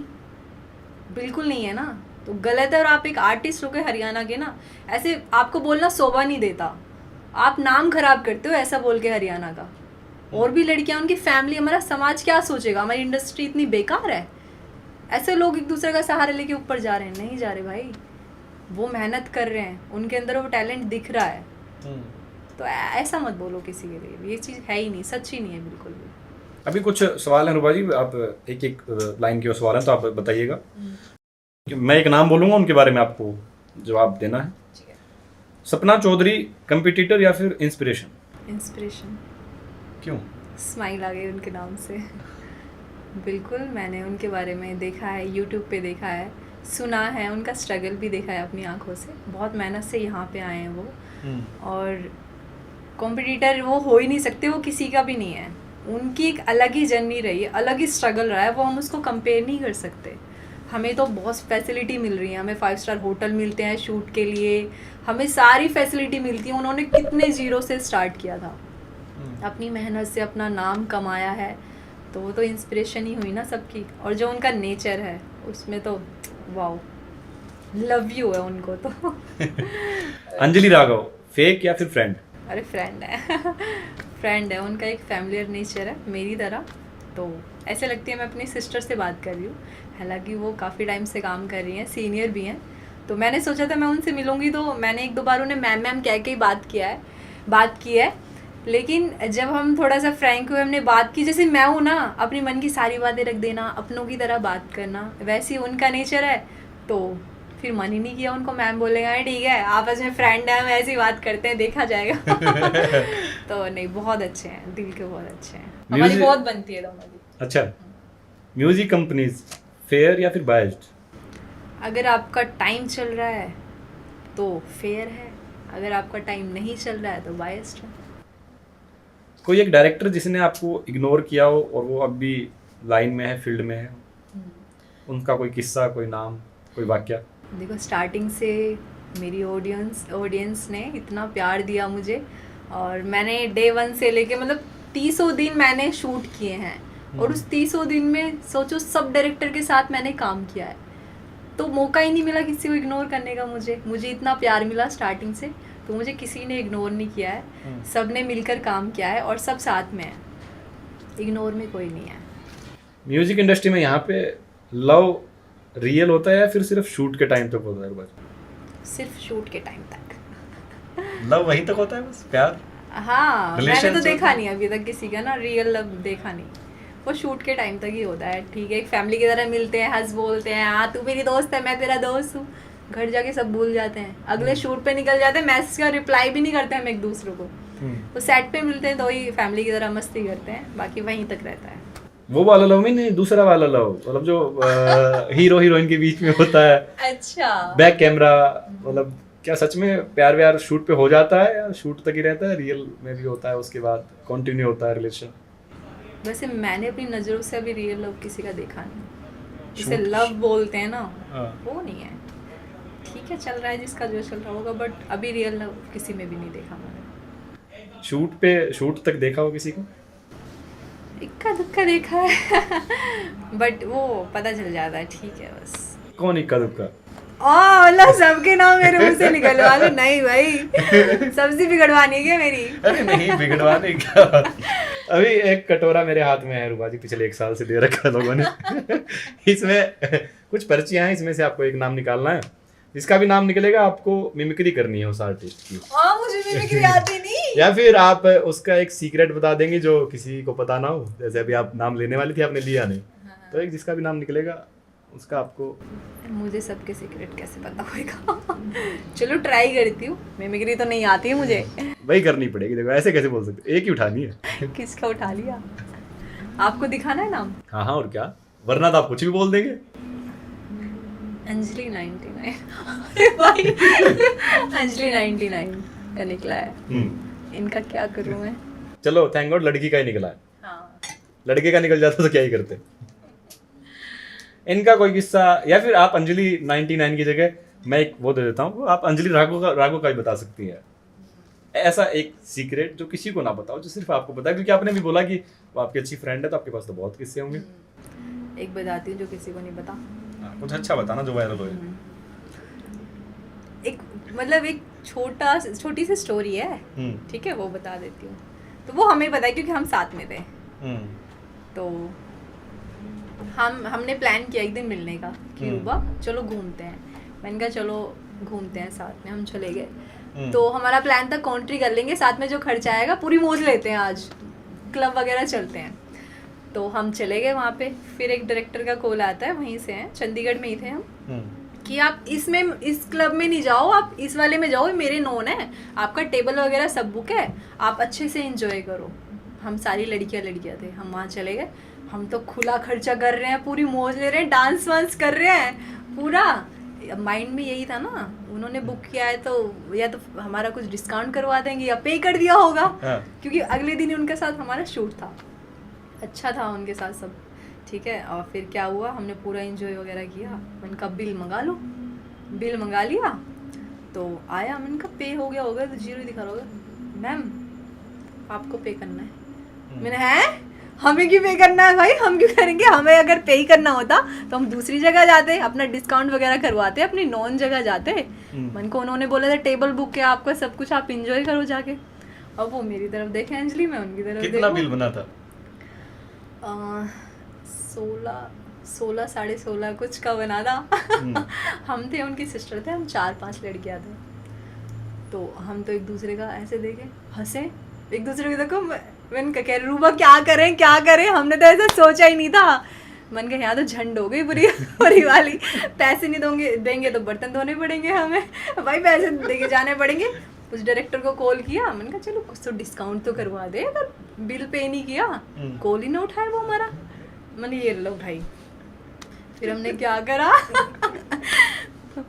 बिल्कुल नहीं है ना, तो गलत है। और आप एक आर्टिस्ट हो के हरियाणा के ना, ऐसे आपको बोलना शोभा नहीं देता, आप नाम खराब करते हो ऐसा बोल के हरियाणा का। और भी लड़कियां, उनकी फैमिली, हमारा समाज क्या सोचेगा, हमारी इंडस्ट्री इतनी बेकार है, ऐसे लोग एक दूसरे का सहारा लेके ऊपर जा रहे हैं। नहीं जा रहे भाई, वो मेहनत कर रहे हैं, उनके अंदर वो टैलेंट दिख रहा है। तो ऐसा मत बोलो किसी के लिए, ये चीज़ है ही नहीं, सच ही नहीं है बिल्कुल भी। अभी कुछ सवाल हैं रुबा जी, आप एक एक लाइन के सवाल हैं तो आप बताइएगा। मैं एक नाम बोलूँगा, उनके बारे में आपको जवाब देना है। सपना चौधरी कंपटीटर या फिर इंस्पिरेशन? इंस्पिरेशन। क्यों? स्माइल आ गई उनके नाम से। बिल्कुल, मैंने उनके बारे में देखा है, यूट्यूब पे देखा है, सुना है, उनका स्ट्रगल भी देखा है अपनी आंखों से। बहुत मेहनत से यहाँ पे आए हैं वो, और कॉम्पिटिटर वो हो ही नहीं सकते, वो किसी का भी नहीं है। उनकी एक अलग ही जर्नी रही है, अलग ही स्ट्रगल रहा है, वो हम उसको कंपेयर नहीं कर सकते। हमें तो बहुत फैसिलिटी मिल रही है, हमें 5 स्टार होटल मिलते हैं शूट के लिए, हमें सारी फैसिलिटी मिलती है। उन्होंने कितने जीरो से स्टार्ट किया था, अपनी मेहनत से अपना नाम कमाया है, तो वो तो इंस्पिरेशन ही हुई ना सबकी। और जो उनका नेचर है उसमें तो वाओ, लव यू है उनको तो। अंजलि राघव फेक या फिर फ्रेंड? अरे फ्रेंड है। फ्रेंड है, उनका एक फैमिलियर नेचर है मेरी तरह, तो ऐसे लगती है मैं अपनी सिस्टर से बात कर रही हूँ। हालांकि वो काफ़ी टाइम से काम कर रही हैं, सीनियर भी हैं, तो मैंने सोचा था मैं उनसे मिलूँगी, तो मैंने 1-2 बार उन्हें मैम मैम कह के ही बात की है। लेकिन जब हम थोड़ा सा फ्रैंक हुए, हमने बात की, जैसे मैं हूँ ना, अपनी मन की सारी बातें रख देना, अपनों की तरह बात करना, वैसे ही उनका नेचर है, तो फिर मन ही नहीं किया उनको, मैम बोलेगा ठीक है आपस में फ्रेंड है हम ऐसी बात करते हैं देखा जाएगा। तो नहीं बहुत अच्छे हैं, दिल के बहुत अच्छे हैं, हमारी Music- बहुत बनती है दोनों की। अच्छा, म्यूजिक कंपनीज फेयर या फिर बायस्ड? अगर आपका टाइम चल रहा है तो फेयर है, अगर आपका टाइम नहीं चल रहा है तो बायस्ड है। कोई एक डायरेक्टर जिसने आपको इग्नोर किया हो और वो अब भी लाइन में है, फील्ड में है, उनका कोई किस्सा, कोई नाम, कोई वाक्य? देखो स्टार्टिंग से मेरी ऑडियंस ने इतना प्यार दिया मुझे, और मैंने डे 1 से लेके मतलब 30 दिन मैंने शूट किए हैं, और उस 30 दिन में सोचो सब डायरेक्टर के साथ मैंने काम किया है, तो मौका ही नहीं मिला किसी को इग्नोर करने का। मुझे इतना प्यार मिला स्टार्टिंग से, तो मुझे किसी ने इग्नोर नहीं किया है, सब ने मिलकर काम किया है और सब साथ में है, इग्नोर में कोई नहीं है। म्यूजिक इंडस्ट्री में यहाँ पे लव रियल होता है या फिर सिर्फ शूट के टाइम तक होता है? सिर्फ शूट के टाइम तक। लव वहीं तक होता है बस, प्यार? हाँ मैंने Relations तो देखा होते नहीं अभी तक किसी का ना रियल लव देखा नहीं, वो शूट के टाइम तक ही होता है। ठीक है, एक फैमिली की तरह मिलते हैं, हंस बोलते हैं, हाँ तू मेरी दोस्त है मैं तेरा दोस्त हूँ, घर जाके सब भूल जाते हैं, अगले शूट पे निकल जाते हैं, मैसेज का रिप्लाई भी नहीं करते हम एक दूसरे को, तो सेट पे मिलते हैं तो ही फैमिली की तरह मस्ती करते हैं, बाकी वहीं तक रहता है। वो वाला लव में नहीं, दूसरा वाला लव, मतलब जो हीरो हीरोइन के बीच में होता है, अच्छा बैक कैमरा, मतलब क्या सच में प्यार व्यार शूट पे हो जाता है या शूट तक ही रहता है, रियल में भी होता है उसके बाद कंटिन्यू होता है रिलेशन? वैसे मैंने अपनी नज़रों से अभी रियल लव किसी का देखा नहीं, जिसे लव बोलते हैं ना वो नहीं है। ठीक है चल रहा है जिसका जो चल रहा होगा, बट अभी रियल लव किसी में भी नहीं देखा मैंने। शूट तक देखा हो किसी को? इक्का दुक्का देखा है बट वो पता चल जाता है, ठीक है बस। कौन इक्का दुक्का? अल्लाह सबके नाम मेरे मुंह से निकलवा लो। नहीं भाई सब्जी बिगड़वानी है क्या मेरी? अरे नहीं बिगड़वाने क्या बात। अभी एक कटोरा मेरे हाथ में है रूबा जी, पिछले 1 साल से दे रखा है लोगों ने इसमें कुछ पर्चियां हैं, इसमें से आपको एक नाम निकालना है, जिसका भी नाम निकलेगा आपको मिमिक्री करनी है उस आर्टिस्ट की। मुझे मिमिक्री आती नहीं। या फिर आप उसका एक सीक्रेट बता देंगे जो किसी को पता ना हो, जैसे अभी आप नाम लेने वाली थी आपने लिया नहीं, तो एक जिसका भी नाम निकलेगा उसका आपको। मुझे सबके सीक्रेट कैसे पता होगा चलो ट्राई करती हूँ, मिमिक्री तो नहीं आती है मुझे। वही करनी पड़ेगी, देखो ऐसे कैसे बोल सकते, एक ही उठानी है। किसका उठा लिया? आपको दिखाना है नाम? हाँ हाँ और क्या, वरना तो आप कुछ भी बोल देंगे। अंजलि 99 अरे भाई अंजलि 99 का निकला है। इनका क्या करूँ मैं? चलो थैंक गॉड लड़की का ही निकला है। हाँ लड़के का निकल जाता तो क्या ही करते। इनका कोई किस्सा, या फिर आप अंजलि 99 की जगह मैं एक वो दे देता हूँ, आप अंजलि राघव का ही बता सकती है। ऐसा एक सीक्रेट जो किसी को ना बताओ, जो सिर्फ आपको पता है, क्योंकि आपने भी बोला कि वो आपकी अच्छी फ्रेंड है, तो आपके पास तो बहुत किस्से होंगे। एक बताती हूँ जो किसी को नहीं पता। कुछ अच्छा बताना जो वायरल होए। एक मतलब एक छोटी सी स्टोरी है, ठीक है वो बता देती हूँ। तो वो हमें पता है क्योंकि हम साथ में थे। तो हमने प्लान किया एक दिन मिलने का कि रूबा चलो घूमते हैं। मैंने कहा चलो घूमते हैं साथ में, हम चले गए। तो हमारा प्लान था कॉन्ट्री कर लेंगे, साथ में जो खर्चा आएगा पूरी मौज लेते हैं, आज क्लब वगैरह चलते हैं। तो हम चले गए वहाँ पे। फिर एक डायरेक्टर का कॉल आता है, वहीं से हैं, चंडीगढ़ में ही थे हम, कि आप इस क्लब में नहीं जाओ, आप इस वाले में जाओ, मेरे नोन है, आपका टेबल वगैरह सब बुक है, आप अच्छे से एंजॉय करो। हम सारी लड़कियां थे, हम वहाँ चले गए। हम तो खुला खर्चा कर रहे हैं, पूरी मौज ले रहे हैं, डांस वांस कर रहे हैं पूरा। माइंड में यही था ना, उन्होंने बुक किया है तो या तो हमारा कुछ डिस्काउंट करवा देंगे या पे कर दिया होगा, क्योंकि अगले दिन उनके साथ हमारा शूट था। अच्छा था उनके साथ सब, ठीक है। और फिर क्या हुआ, हमने पूरा एंजॉय वगैरह किया। मैंने कहा बिल मंगा लो, बिल मंगा लिया। तो आया, मैंने कहा पे हो गया होगा, तो 0 दिखा रहा होगा। मैम आपको पे करना है। मैंने है हमें क्यों पे करना है भाई, हम क्यों करेंगे, हमें अगर पे ही करना होता तो हम दूसरी जगह जाते, अपना डिस्काउंट वगैरह करवाते, अपनी नॉन जगह जाते। मन को उन्होंने बोला था टेबल बुक है आपका, सब कुछ आप इंजॉय करो जाके। अब वो मेरी तरफ देखे अंजलि, मैं उनकी तरफ देखूं। कितना बिल बना था? 16 साढ़े 16 कुछ का बना था। हम थे, उनकी सिस्टर थे, हम 4-5 लड़कियां थे। तो हम तो एक दूसरे का ऐसे देखे, हंसे एक दूसरे को। देखो मैंने कह रूबा क्या करें, हमने तो ऐसा सोचा ही नहीं था। मन के यहाँ तो झंड हो गई पूरी पूरी वाली, पैसे नहीं देंगे तो बर्तन धोने पड़ेंगे हमें, भाई पैसे देके जाने पड़ेंगे। उस डायरेक्टर को कॉल किया, मैंने कहा चलो कुछ तो डिस्काउंट तो करवा दे, अगर बिल पे नहीं किया, कॉल ही ना उठाए वो हमारा। मैंने ये लो भाई, फिर हमने क्या करा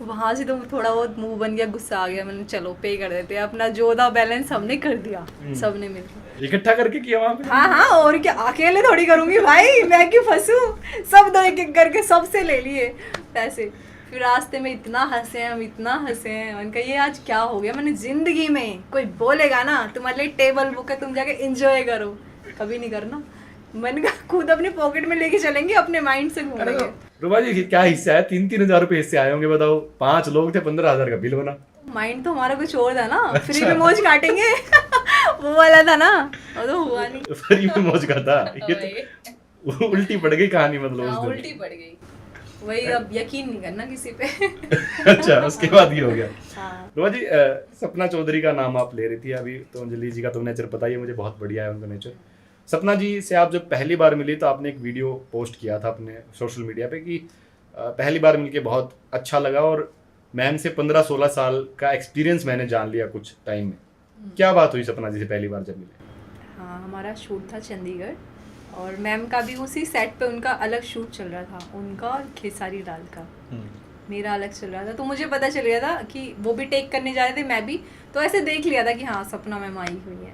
वहाँ से तो थोड़ा बहुत मुंह बन गया, गुस्सा आ गया। मैंने चलो पे कर देते हैं, अपना जो था बैलेंस हमने कर दिया, सबने मिलकर इकट्ठा करके किया वहाँ पे? हाँ, और क्या, अकेले थोड़ी करूंगी भाई, मैं क्यों फंसूं, सब दो एक एक करके सबसे ले लिए पैसे। फिर रास्ते में इतना हंसे हम, इतना हंसे हैं। मैंने कहा ये आज क्या हो गया, मैंने जिंदगी में कोई बोलेगा ना तुम्हारे लिए टेबल बुक है, तुम जाके एंजॉय करो, कभी नहीं करना। मैंने कहा खुद अपने पॉकेट में लेके चलेंगे, अपने माइंड से घूमेंगे। रूबा जी क्या हिस्सा है? 3-3 हजार रुपए हिस्से आए होंगे, बताओ। 5 लोग थे, 15,000 का बिल बना। माइंड तो हमारा कुछ और था ना, फ्री में मौज काटेंगे वो वाला था ना, वो तो हुआ नहीं। फ्री में मौज का था ये तो उल्टी पड़ गई कहानी, मतलब उस दिन उल्टी पड़ गई वही। अब यकीन नहीं करना किसी पे अच्छा, उसके बाद ये हो गया। हाँ। रूबा जी, सपना चौधरी का नाम आप ले रही थी अभी, तो अंजलि जी का तो नेचर पता ही है मुझे, बहुत बढ़िया है उनका नेचर। सपना जी से आप जब पहली बार मिली तो आपने एक वीडियो पोस्ट किया था अपने सोशल मीडिया पे कि पहली बार मिलके बहुत अच्छा लगा और मैम से 15-16 साल का एक्सपीरियंस मैंने जान लिया कुछ टाइम में। क्या बात हुई सपना जी से पहली बार जब मिले? हाँ, हमारा शूट था चंडीगढ़, और मैम का भी उसी सेट पे उनका अलग शूट चल रहा था, उनका और खेसारी लाल का, मेरा अलग चल रहा था। तो मुझे पता चल गया था कि वो भी टेक करने जा रहे थे, मैं भी, तो ऐसे देख लिया था कि हाँ सपना मैम आई हुई है,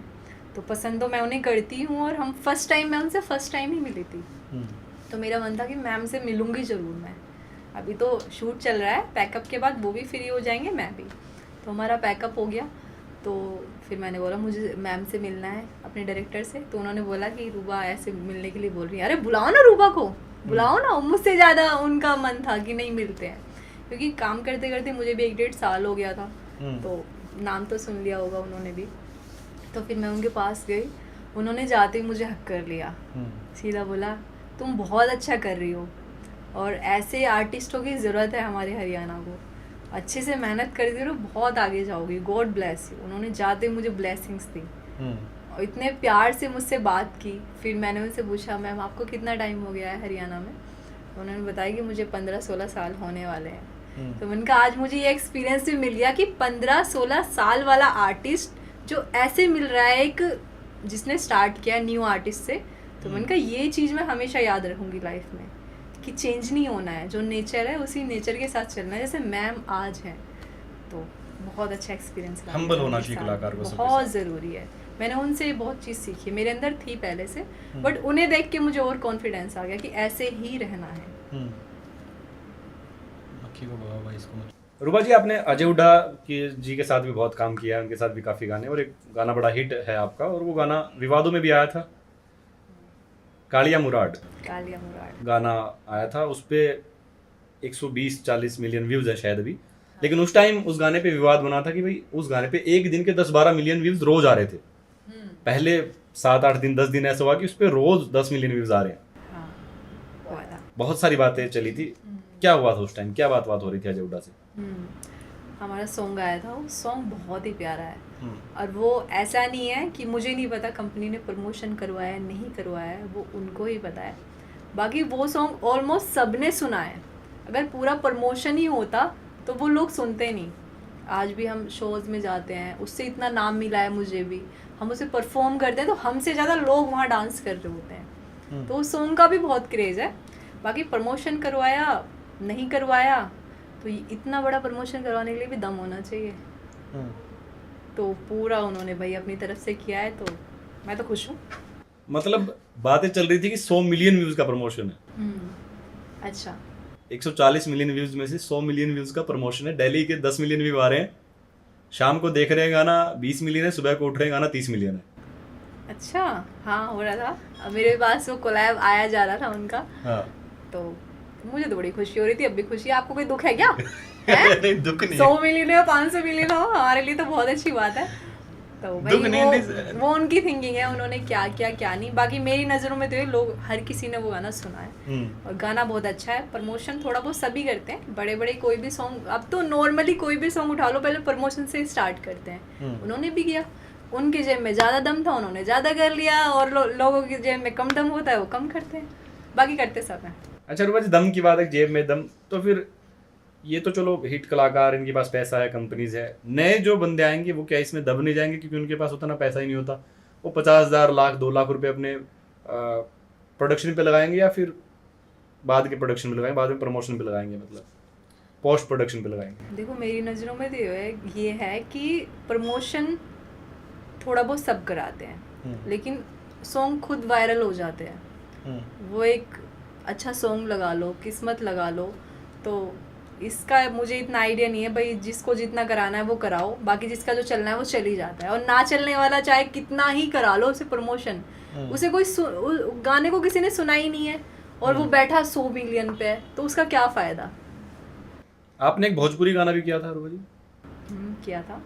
तो पसंद तो मैं उन्हें करती हूँ। और हम फर्स्ट टाइम, मैं उनसे फर्स्ट टाइम ही मिली थी, तो मेरा मन था कि मैम से मिलूंगी ज़रूर मैं। अभी तो शूट चल रहा है, पैकअप के बाद वो भी फ्री हो जाएंगे, मैं भी। तो हमारा पैकअप हो गया, तो फिर मैंने बोला मुझे मैम से मिलना है, अपने डायरेक्टर से। तो उन्होंने बोला कि रूबा ऐसे मिलने के लिए बोल रही है, अरे बुलाओ ना रूबा को, बुलाओ ना। मुझसे ज़्यादा उनका मन था कि नहीं मिलते हैं, क्योंकि काम करते करते मुझे भी 1-1.5 साल हो गया था, तो नाम तो सुन लिया होगा उन्होंने भी। तो फिर मैं उनके पास गई, उन्होंने जाते ही मुझे हक कर लिया, सीधा बोला तुम बहुत अच्छा कर रही हो, और ऐसे आर्टिस्टों की ज़रूरत है हमारे हरियाणा को, अच्छे से मेहनत करती रहो, बहुत आगे जाओगी, गॉड ब्लेस यू। उन्होंने जाते मुझे ब्लेसिंग्स दी, और इतने प्यार से मुझसे बात की। फिर मैंने उनसे पूछा मैम आपको कितना टाइम हो गया है हरियाणा में? तो उन्होंने बताया कि मुझे 15-16 साल होने वाले हैं। तो मैंने कहा आज मुझे ये एक्सपीरियंस भी मिल गया कि 15-16 साल वाला आर्टिस्ट जो ऐसे मिल रहा है, एक जिसने स्टार्ट किया न्यू आर्टिस्ट से। तो मैंने कहा ये चीज़ मैं हमेशा याद रखूँगी लाइफ में, कि चेंज नहीं होना है, जो नेचर है उसी नेचर के साथ चलना है, जैसे मैम आज हैं। तो बहुत अच्छा एक्सपीरियंस रहा, हम्बल होना चाहिए कलाकार को, बहुत ज़रूरी है। मैंने उनसे बहुत चीज़ सीखी, मेरे अंदर थी पहले से, बट उन्हें देख के मुझे और कॉन्फिडेंस आ गया कि ऐसे ही रहना है। रूबा जी, आपने अजय हुड्डा जी के साथ भी बहुत काम किया है, उनके साथ भी काफ़ी गाने, और एक गाना बड़ा हिट है आपका, और वो गाना विवादों में भी आया था, कालिया मुराद गाना आया था, उस पर 120-140 मिलियन व्यूज़ है शायद अभी। लेकिन उस टाइम उस गाने पे विवाद बना था कि भाई उस गाने पे एक दिन के 10-12 मिलियन व्यूज़ रोज आ रहे थे। पहले 7-8 दिन 10 दिन ऐसा हुआ कि उस पर रोज 10 मिलियन व्यूज़ आ रहे हैं। बहुत सारी बातें चली थी, क्या हुआ था उस टाइम, क्या बात हो रही थी अजय हुड्डा से? हमारा सॉन्ग आया था, वो सॉन्ग बहुत ही प्यारा है, और वो ऐसा नहीं है कि मुझे नहीं पता कंपनी ने प्रमोशन करवाया नहीं करवाया, वो उनको ही पता है। बाकी वो सॉन्ग ऑलमोस्ट सबने सुना है, अगर पूरा प्रमोशन ही होता तो वो लोग सुनते नहीं। आज भी हम शोज़ में जाते हैं, उससे इतना नाम मिला है मुझे भी, हम उसे परफॉर्म करते हैं तो हमसे ज़्यादा लोग वहाँ डांस कर रहे होते हैं, तो उस सॉन्ग का भी बहुत क्रेज़ है। बाकी प्रमोशन करवाया नहीं करवाया, तो इतना बड़ा प्रमोशन करवाने के लिए भी दम होना चाहिए, तो पूरा उन्होंने भाई अपनी तरफ से किया है, तो मैं तो खुश हूँ। मतलब बातें चल रही थी कि 100 मिलियन व्यूज़ का प्रमोशन है। अच्छा, 140 मिलियन व्यूज़ में से 100 मिलियन व्यूज़ का प्रमोशन है। दिल्ली के 10 मिलियन व्यू आ रहे हैं, शाम को देख रहे हैं गाना 20 मिलियन है, सुबह को उठ रहे हैं गाना 30 मिलियन है। अच्छा, हाँ हो रहा था, मेरे पास वो कोलैब आया जा रहा था उनका। हाँ। तो मुझे तो बड़ी खुशी हो रही थी, अब भी खुशी है। आपको कोई दुख है क्या? नहीं, दुख नहीं। 100 मिलियन हो 500 मिलियन हो, हमारे लिए तो बहुत अच्छी बात है। तो भाई वो उनकी थिंकिंग है, उन्होंने क्या किया क्या नहीं। बाकी मेरी नज़रों में तो ये लोग हर किसी ने वो गाना सुना है, और गाना बहुत अच्छा है। प्रमोशन थोड़ा बहुत सभी करते हैं, बड़े बड़े कोई भी सॉन्ग, अब तो नॉर्मली कोई भी सॉन्ग उठा लो पहले प्रमोशन से स्टार्ट करते हैं, उन्होंने भी किया। उनके जेब में ज़्यादा दम था, उन्होंने ज़्यादा कर लिया, और लोगों की जेब में कम दम होता है वो कम करते हैं, बाकी करते सब हैं। अच्छा रूबा जी, दम की बात है, जेब में दम, तो फिर ये तो चलो हिट कलाकार, इनके पास पैसा है, कंपनीज है, नए जो बंदे आएंगे वो क्या इसमें दब नहीं जाएंगे क्योंकि उनके पास उतना पैसा ही नहीं होता? वो 50,000 लाख 2 लाख रुपए अपने प्रोडक्शन पे लगाएंगे या फिर बाद के प्रोडक्शन पे लगाएंगे, बाद में प्रमोशन पे लगाएंगे, मतलब पोस्ट प्रोडक्शन पे लगाएंगे? देखो मेरी नज़रों में तो ये है कि प्रमोशन थोड़ा बहुत सब कराते हैं, लेकिन सॉन्ग खुद वायरल हो जाते हैं। वो एक अच्छा सॉन्ग लगा लो, किस्मत लगा लो, तो इसका मुझे इतना आइडिया नहीं है भाई, जिसको जितना कराना है वो कराओ, बाकी जिसका जो चलना है वो चल ही जाता है। और ना चलने वाला चाहे कितना ही करा लो उसे प्रमोशन, उसे कोई गाने को किसी ने सुना ही नहीं है और वो बैठा 100 मिलियन पे है, तो उसका क्या फ़ायदा। आपने एक भोजपुरी गाना भी किया था रूबा जी? किया था,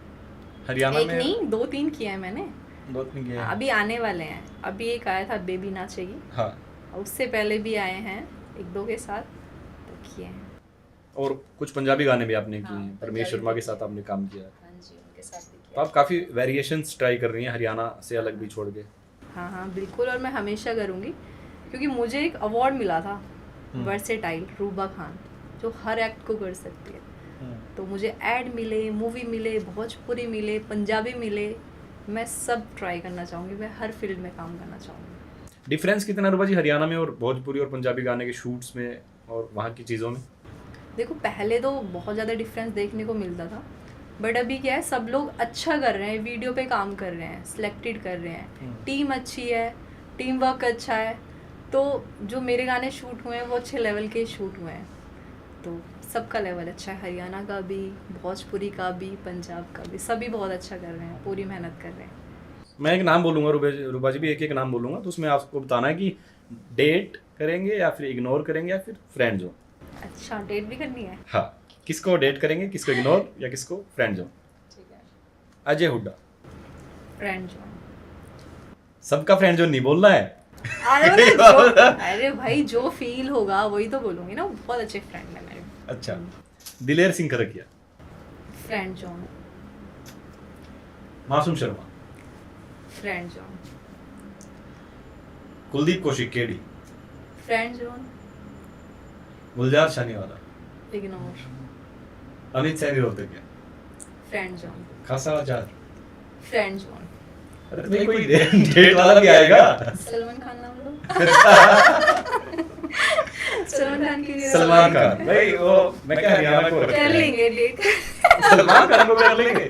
हरियाणा एक में? नहीं 2-3 किया है मैंने, 2-3 किए हैं। अभी आने वाले हैं। अभी एक आया था बेबी नाचेगी, हाँ, उससे पहले भी आए हैं 1-2 के साथ, तो किए हैं। और कुछ पंजाबी गाने भी आपने किए हाँ, हैं, परमेश शर्मा के साथ आपने काम किया है। हाँ जी, उनके साथ भी तो किया। आप काफ़ी वेरिएशंस ट्राई कर रही हैं हरियाणा से अलग भी छोड़ के। हाँ बिल्कुल, और मैं हमेशा करूँगी क्योंकि मुझे एक अवार्ड मिला था वर्सेटाइल रूबा खान, जो हर एक्ट को कर सकती है। तो मुझे ऐड मिले, मूवी मिले, भोजपुरी मिले, पंजाबी मिले, मैं सब ट्राई करना चाहूँगी, मैं हर फील्ड में काम करना चाहूँगी। डिफरेंस कितना रूबा जी हरियाणा में और भोजपुरी और पंजाबी गाने के शूट्स में और वहाँ की चीज़ों में? देखो पहले तो बहुत ज़्यादा डिफरेंस देखने को मिलता था, बट अभी क्या है, सब लोग अच्छा कर रहे हैं, वीडियो पे काम कर रहे हैं, सिलेक्टेड कर रहे हैं, टीम अच्छी है, टीम वर्क अच्छा है। तो जो मेरे गाने शूट हुए हैं वो अच्छे लेवल के शूट हुए हैं, तो सबका लेवल अच्छा है, हरियाणा का भी, भोजपुरी का भी, पंजाब का भी, सभी बहुत अच्छा कर रहे हैं, पूरी मेहनत कर रहे हैं। मैं एक नाम बोलूँगा रूबा जी भी एक एक नाम बोलूँगा, तो उसमें आपको बताना है कि डेट करेंगे या फिर इग्नोर करेंगे या फिर फ्रेंड जोन। अच्छा, डेट भी करनी है? हाँ, किसको डेट करेंगे, किसको इग्नोर या किसको फ्रेंड जोन? ठीक है, अजय हुड्डा। Friend zone. सबका फ्रेंड जोन नहीं बोलना है। अरे भाई जो फील होगा वही तो बोलूंगी ना, बहुत अच्छे फ्रेंड है मेरे। अच्छा, दिलेर Singh Kharkiya. Friend zone. Masoom Sharma. Friend zone. Kuldeep Kaushik KD. Friend zone. Gulzar Shaniwala. Ignore. Amit Saini Rohtakiya. Friend zone. खासा आचार। Friend zone. अरे तुम्हें कोई डेट वाला भी आएगा? सलमान खान नाम लो। सलमान खान की सलमान खान भाई, वो मैं क्या हरियाणा को रखते कर हैं। लेंगे डेट। सलमान खान को कर लेंगे।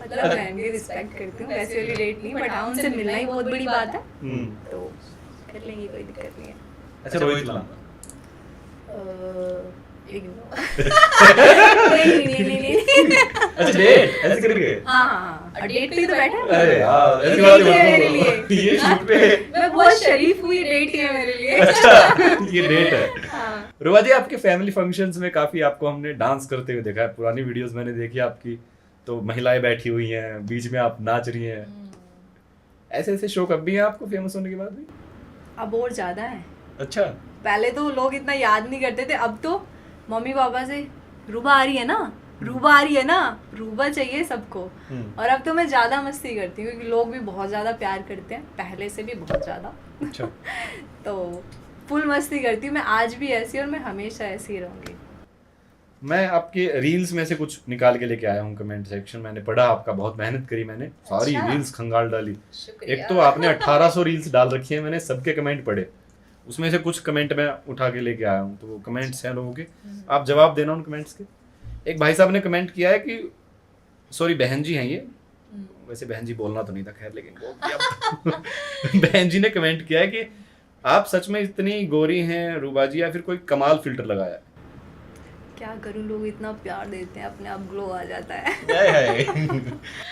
मतलब मैं भी रिस्पेक्ट करती हूँ, वैसे वाली डेट नहीं, बट हाँ उनसे मिलना ही बहुत बड़ी बात है, तो कर लेंगे, कोई दिक्कत नहीं है। अच्छा, रोहित लांबा। इग्नोर। नहीं। अच्छा, डेट ऐसे करके? हाँ, डेट पे ही तो बैठा है। अरे यार, ऐसी डेट बात ही है मेरे मत लिए। बोलो। ये शूट पे मैं बहुत शरीफ हुई, डेट ही है मेरे लिए। अच्छा, ये डेट है। हाँ। रुबा जी, आपके फैमिली फंक्शंस में काफी आपको हमने डांस करते हुए देखा है, पुरानी वीडियोस मैंने देखी आपकी, तो महिलाएं बैठी हुई हैं, बीच में आप नाच रही हैं। ऐसे ऐसे शौक अब भी हैं आपको फेमस होने के बाद भी? अब और ज्यादा है। अच्छा। पहले तो लोग इतना याद नहीं करते थे, अब तो मम्मी पापा से रूबा आ रही है ना, रूबा आ रही है ना, रूबा चाहिए सबको। और अब तो मैं ज्यादा मस्ती करती हूँ क्योंकि लोग भी बहुत ज्यादा प्यार करते हैं, पहले से भी बहुत ज्यादा। अच्छा। तो फुल मस्ती करती हूँ मैं, आज भी ऐसी और मैं हमेशा ऐसी रहूंगी। मैं आपके रील्स में से कुछ निकाल के लेके आया हूँ कमेंट सेक्शन, मैंने पढ़ा, आपका बहुत मेहनत करी मैंने, सारी अच्छा। रील्स खंगाल डाली। शुक्रिया। एक तो आपने 1800 रील्स डाल रखी है, मैंने सबके कमेंट पढ़े, उसमें से कुछ कमेंट मैं उठा के लेके आया हूँ, तो वो कमेंट्स हैं लोगों के, आप जवाब देना उन कमेंट्स के। एक भाई साहब ने कमेंट किया है कि सॉरी बहन जी हैं ये, वैसे बहन जी बोलना तो नहीं था खैर, लेकिन वो क्या बहन जी ने कमेंट किया है कि आप सच में इतनी गोरी हैं रूबा जी, या फिर कोई कमाल फिल्टर लगाया है? क्या करूं, लोग इतना प्यार देते हैं, अपने आप ग्लो आ जाता है।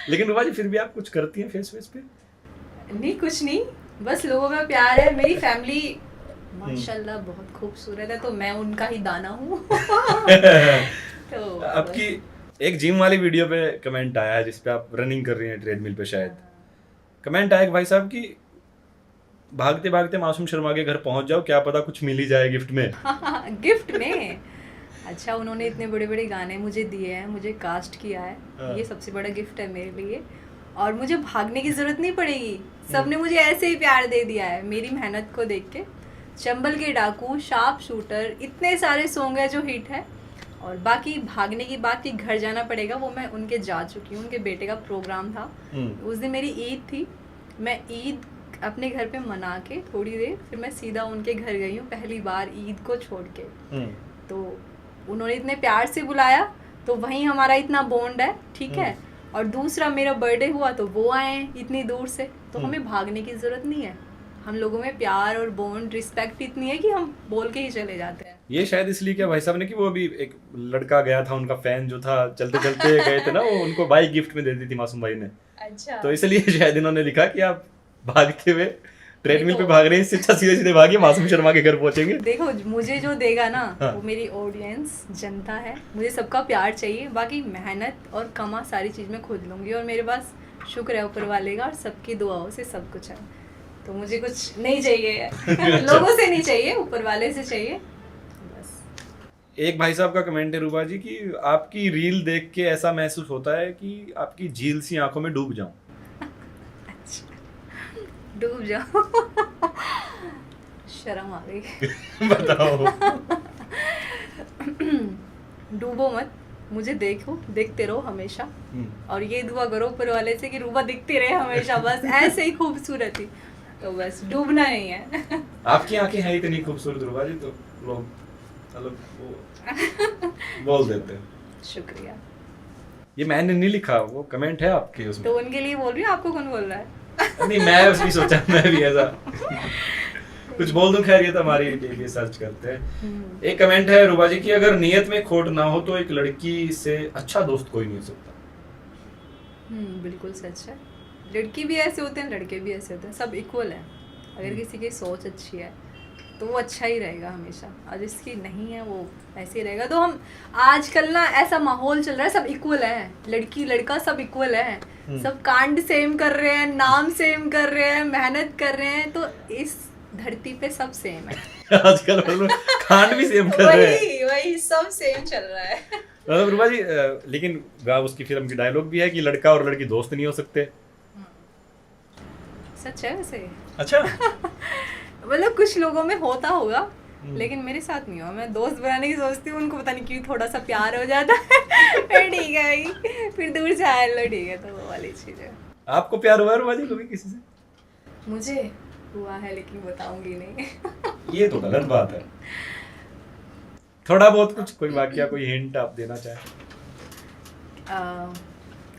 लेकिन रूबा जी फिर भी आप कुछ करती हैं फेस पे? नहीं, कुछ नहीं, बस लोगों का प्यार है। मेरी फैमिली माशाल्लाह बहुत खूबसूरत है, तो मैं उनका ही दाना हूँ। तो आपकी एक जिम वाली वीडियो पे कमेंट आया है जिसपे आप रनिंग कर रही हैं ट्रेडमिल पे, शायद कमेंट आया भाई साहब की भागते भागते मासूम शर्मा के घर पहुंच जाओ, क्या पता कुछ मिल ही जाए गिफ्ट में। गिफ्ट में? अच्छा, उन्होंने इतने बड़े बड़े गाने मुझे दिए हैं, मुझे कास्ट किया है, ये सबसे बड़ा गिफ्ट है मेरे लिए, और मुझे भागने की जरूरत नहीं पड़ेगी, सबने मुझे ऐसे ही प्यार दे दिया है मेरी मेहनत को देख के। चंबल के डाकू, शार्प शूटर, इतने सारे सॉन्ग है जो हिट है। और बाकी भागने की बात कि घर जाना पड़ेगा, वो मैं उनके जा चुकी हूँ। उनके बेटे का प्रोग्राम था, उस दिन मेरी ईद थी। मैं ईद अपने घर पे मना के थोड़ी देर फिर मैं सीधा उनके घर गई हूँ, पहली बार ईद को छोड़ के। तो उन्होंने इतने प्यार से बुलाया, तो वहीं हमारा इतना बॉन्ड है, ठीक है। और दूसरा मेरा बर्थडे हुआ तो वो आए इतनी दूर से, तो हमें भागने की ज़रूरत नहीं है। हम लोगों में प्यार और बॉन्ड, रिस्पेक्ट इतनी है कि हम बोल के ही चले जाते हैं। ये शायद इसलिए क्या भाई साहब ने कि वो अभी एक लड़का गया था, उनका फैन जो था, चलते चलते गए थे ना, वो उनको बाइक गिफ्ट में दे दी थी मासूम भाई ने। अच्छा, तो इसलिए शायद इन्होंने लिखा कि आप भागते हुए ट्रेडमिल पे भाग रहे हैं, इससे अच्छा सीधे सीधे भागिए, मासूम शर्मा के घर पहुंचेंगे। देखो मुझे जो देगा ना हाँ। वो मेरी ऑडियंस, जनता है। मुझे सबका प्यार चाहिए, बाकी मेहनत और कमा सारी चीज़ मैं खुद लूँगी। और मेरे पास शुक्र है ऊपर वाले का, और सबकी दुआओं से सब कुछ है। तो मुझे कुछ नहीं चाहिए लोगों से नहीं चाहिए, ऊपर वाले से चाहिए बस। एक भाई साहब का कमेंट है रूबा जी कि आपकी रील देख के ऐसा महसूस होता है कि आपकी झील सी आंखों में डूब जाऊं। डूब जाओ शर्म आ गई बताओ। डूबो मत, मुझे देखो, देखते रहो हमेशा। और ये दुआ करो ऊपर वाले से कि रूबा दिखती रहे हमेशा, बस ऐसे ही खूबसूरती। तो बस डूबना नहीं है। आपकी आंखें हैं इतनी खूबसूरत रूबा जी, तो लोग मतलब वो बोल देते हैं। शुक्रिया। ये मैंने नहीं लिखा, वो कमेंट है आपके उसमें। तो उनके लिए बोल रही हूँ, आपको कौन बोल रहा है? नहीं, मैं उसकी सोचा मैं भी ऐसा कुछ बोल दूं। खैर ये तो हमारी डेली सर्च करते हैं। एक कमेंट है रूबा जी की, अगर नियत में खोट ना हो तो एक लड़की से अच्छा दोस्त कोई नहीं हो सकता। बिल्कुल सच है। लड़की भी ऐसे होते हैं, लड़के भी ऐसे होते हैं, सब इक्वल है। अगर किसी की सोच अच्छी है तो वो अच्छा ही रहेगा हमेशा, और जिसकी नहीं है वो ऐसे ही रहेगा। तो हम आजकल ना ऐसा माहौल चल रहा है, सब इक्वल है, लड़की लड़का सब इक्वल है, सब कांड सेम कर रहे हैं, नाम सेम कर रहे हैं, मेहनत कर रहे हैं। तो इस धरती पे सब सेम है। आजकल मतलब कांड भी सेम कर रहे हैं। वही सब सेम चल रहा है। मतलब रूबा जी लेकिन उसकी फिल्म की डायलॉग भी है कि लड़का और लड़की दोस्त नहीं हो सकते। सच है वैसे। अच्छा। मतलब कुछ लोगों में होता होगा, लेकिन मेरे साथ नहीं हुआ। मैं दोस्त बनाने की सोचती हूँ, उनको पता नहीं क्यों थोड़ा सा प्यार हो जाता है फिर ठीक है भाई, फिर दूर से आए लो, ठीक है। तो वो वाली चीज़ है। आपको प्यार हुआ रूबा जी कभी किसी से? मुझे हुआ है, लेकिन बताऊंगी नहीं। ये तो गलत बात है। थोड़ा बहुत कुछ, कोई वाकया, कोई हिंट आप देना चाहें?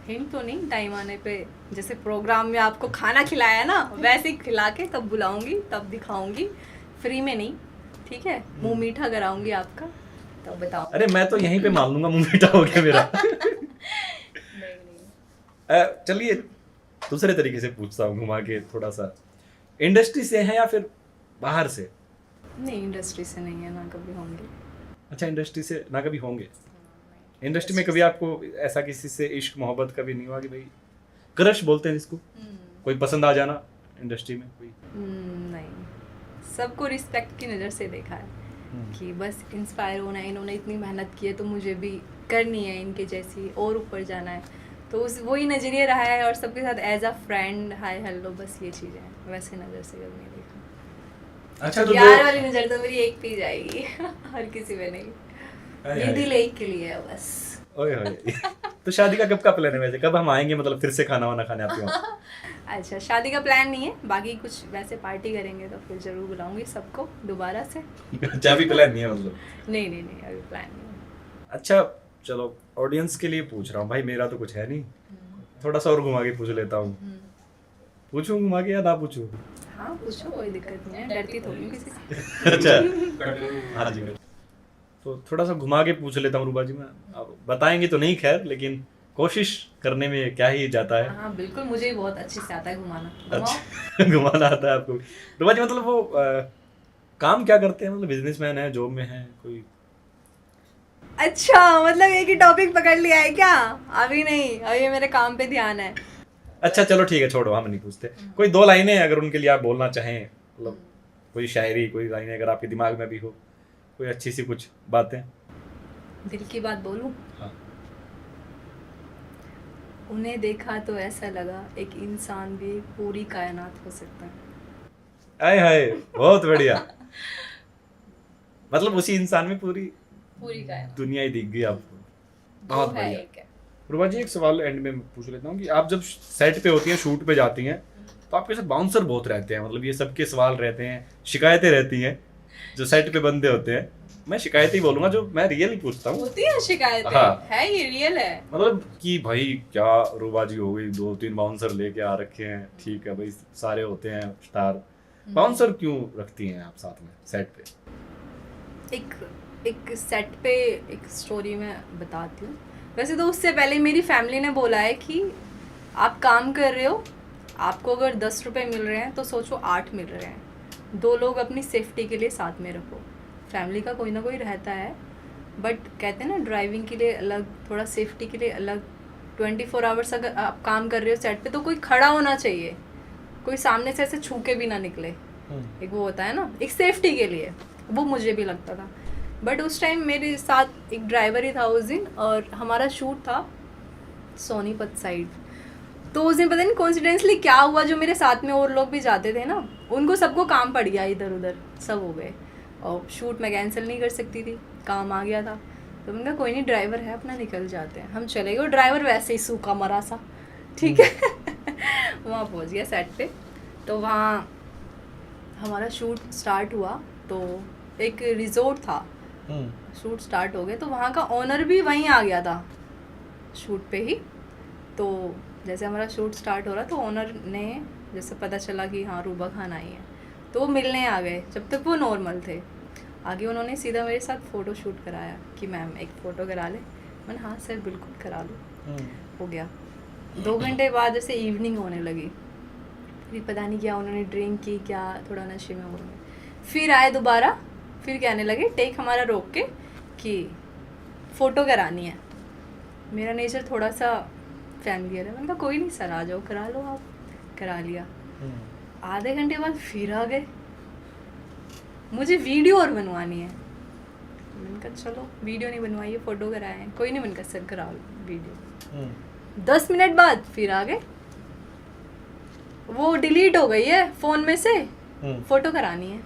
हिंट तो नहीं, टाइम आने पे जैसे प्रोग्राम में आपको खाना खिलाया ना, वैसे ही खिला के तब बुलाऊंगी, तब दिखाऊंगी, फ्री में नहीं, ठीक है। मुंह मीठा कराऊंगी आपका, तब बताऊं। अरे मैं तो यहीं पे मान लूंगा, मुंह मीठा हो गया मेरा। चलिए दूसरे तरीके से पूछता हूँ, घुमा के थोड़ा सा। इंडस्ट्री से हैं या फिर बाहर से? नहीं, इंडस्ट्री से नहीं है, ना कभी होंगे। अच्छा, इंडस्ट्री से ना कभी होंगे। इंडस्ट्री में कभी आपको ऐसा किसी से इश्क मोहब्बत कभी नहीं हुआ कि भाई क्रश बोलते हैं जिसको, कोई पसंद आ जाना इंडस्ट्री में कोई? नहीं, सबको रिस्पेक्ट की नज़र से देखा है कि बस इंस्पायर होना है, इन्होंने इतनी मेहनत की है तो मुझे भी करनी है इनके जैसी, और ऊपर जाना है। तो उस वही नज़रिए रहा है, और सबके साथ as a friend, hi hello, बस ये चीज़ है। वैसे नज़र से कभी नहीं देखा। अच्छा, तो प्यार वाली नज़र तो मेरी एक पे जाएगी हर किसी में नहीं। ये दिल एक के लिए है बस। ओए होए। तो शादी का कब का प्लान है वैसे, कब हम आएंगे मतलब फिर से खाना वाना खाने आपके वहाँ? अच्छा, शादी का प्लान नहीं है, बाकी कुछ वैसे पार्टी करेंगे तो फिर जरूर बुलाऊंगी सबको दोबारा से। अच्छा, अभी प्लान नहीं है मतलब? नहीं, अभी प्लान नहीं है। अच्छा चलो, ऑडियंस के लिए पूछ रहा हूँ भाई, मेरा तो कुछ है नहीं, थोड़ा सा और घुमा के पूछ लेता हूँ। पूछूं घुमा के या ना पूछूं? हाँ पूछो, कोई दिक्कत नहीं है, डरती थोड़ी हूँ किसी से। अच्छा हाँ जी, तो थोड़ा सा घुमा के पूछ लेता हूँ रूबा जी। मैं अब बताएंगे तो नहीं खैर, लेकिन कोशिश करने में क्या ही जाता है। हाँ बिल्कुल, मुझे भी बहुत अच्छे से आता है घुमाना। अच्छा घुमाना आता है आपको? रूबा जी मतलब वो काम क्या करते हैं, मतलब बिजनेसमैन है, जॉब में है कोई? अच्छा, मतलब एक ही टॉपिक पकड़ लिया है क्या? अभी नहीं, अभी मेरे काम पे ध्यान है। अच्छा चलो ठीक है, छोड़ो, हम नहीं पूछते। कोई दो लाइनें अगर उनके लिए आप बोलना चाहें, मतलब कोई शायरी, कोई लाइनें अगर आपके दिमाग में भी हो, कोई अच्छी सी कुछ बातें। दिल की बात बोलूं? हाँ। उन्हें देखा तो ऐसा लगा एक इंसान भी पूरी कायनात हो सकता है। आए हाय, बहुत बढ़िया। मतलब उसी इंसान में पूरी पूरी का है दुनिया ही दिख गई आपको। दो बहुत है बढ़िया। एक है। रुबा जी एक सवाल एंड में पूछ लेता हूँ कि आप जब सेट पे होती हैं, शूट पे जाती हैं, तो आपके साथ बाउंसर बहुत रहते हैं, मतलब ये सबके सवाल रहते हैं, शिकायतें रहती हैं जो सेट पे बंदे होते हैं। मैं शिकायत ही बोलूंगा, जो मैं रियल ही पूछता हूँ। होती है शिकायतें, हाँ। है ये रियल है। मतलब कि भाई क्या रुबा जी हो गई, 2-3 बाउंसर लेके आ रखे हैं, ठीक है भाई, सारे होते हैं स्टार, बाउंसर क्यों रखती हैं आप साथ में सेट पे? एक सेट पे एक स्टोरी मैं बताती हूँ। वैसे तो उससे पहले मेरी फैमिली ने बोला है कि आप काम कर रहे हो, आपको अगर 10 रुपए मिल रहे हैं तो सोचो 8 मिल रहे हैं, 2 लोग अपनी सेफ्टी के लिए साथ में रखो। फैमिली का कोई ना कोई रहता है, बट कहते हैं ना ड्राइविंग के लिए अलग, थोड़ा सेफ्टी के लिए अलग। 24 आवर्स अगर आप काम कर रहे हो सेट पे तो कोई खड़ा होना चाहिए, कोई सामने से ऐसे छू के भी ना निकले। एक वो होता है ना, एक सेफ्टी के लिए, वो मुझे भी लगता था। बट उस टाइम मेरे साथ एक ड्राइवर ही था उस दिन, और हमारा शूट था सोनीपत साइड। तो उस दिन पता नहीं कोइंसिडेंसली क्या हुआ, जो मेरे साथ में और लोग भी जाते थे ना, उनको सबको काम पड़ गया, इधर उधर सब हो गए, और शूट मैं कैंसिल नहीं कर सकती थी, काम आ गया था। तो मैंने कहा कोई नहीं, ड्राइवर है अपना, निकल जाते हैं। हम चले गए, ड्राइवर वैसे ही सूखा मरा सा, ठीक है। वहाँ पहुँच गया सेट पे। तो वहाँ हमारा शूट स्टार्ट हुआ, तो एक रिजोर्ट था, शूट स्टार्ट हो गया, तो वहाँ का ओनर भी वहीं आ गया था शूट पे ही। तो जैसे हमारा शूट स्टार्ट हो रहा, तो ओनर ने जैसे पता चला कि हाँ रूबा खान आई है, तो वो मिलने आ गए। जब तक वो नॉर्मल थे, आगे उन्होंने सीधा मेरे साथ फ़ोटो शूट कराया कि मैम एक फ़ोटो करा ले। मैंने हाँ सर बिल्कुल करा लो। हो गया। 2 घंटे बाद जैसे इवनिंग होने लगी, फिर पता नहीं क्या उन्होंने ड्रिंक की, क्या थोड़ा नशे में हो गए। फिर आए दोबारा, फिर कहने लगे टेक हमारा रोक के कि फ़ोटो करानी है। मेरा नेचर थोड़ा सा फैमिलियर है, मैंने कहा कोई नहीं सर आ जाओ, करा लो आप। करा लिया। आधे घंटे बाद फिर आ गए, मुझे वीडियो और बनवानी है। मैंने कहा चलो वीडियो नहीं बनवाइए, फ़ोटो कराए हैं। कोई नहीं, मैंने कहा सर करा लो वीडियो। 10 मिनट बाद फिर आ गए, वो डिलीट हो गई है फ़ोन में से, फ़ोटो करानी है।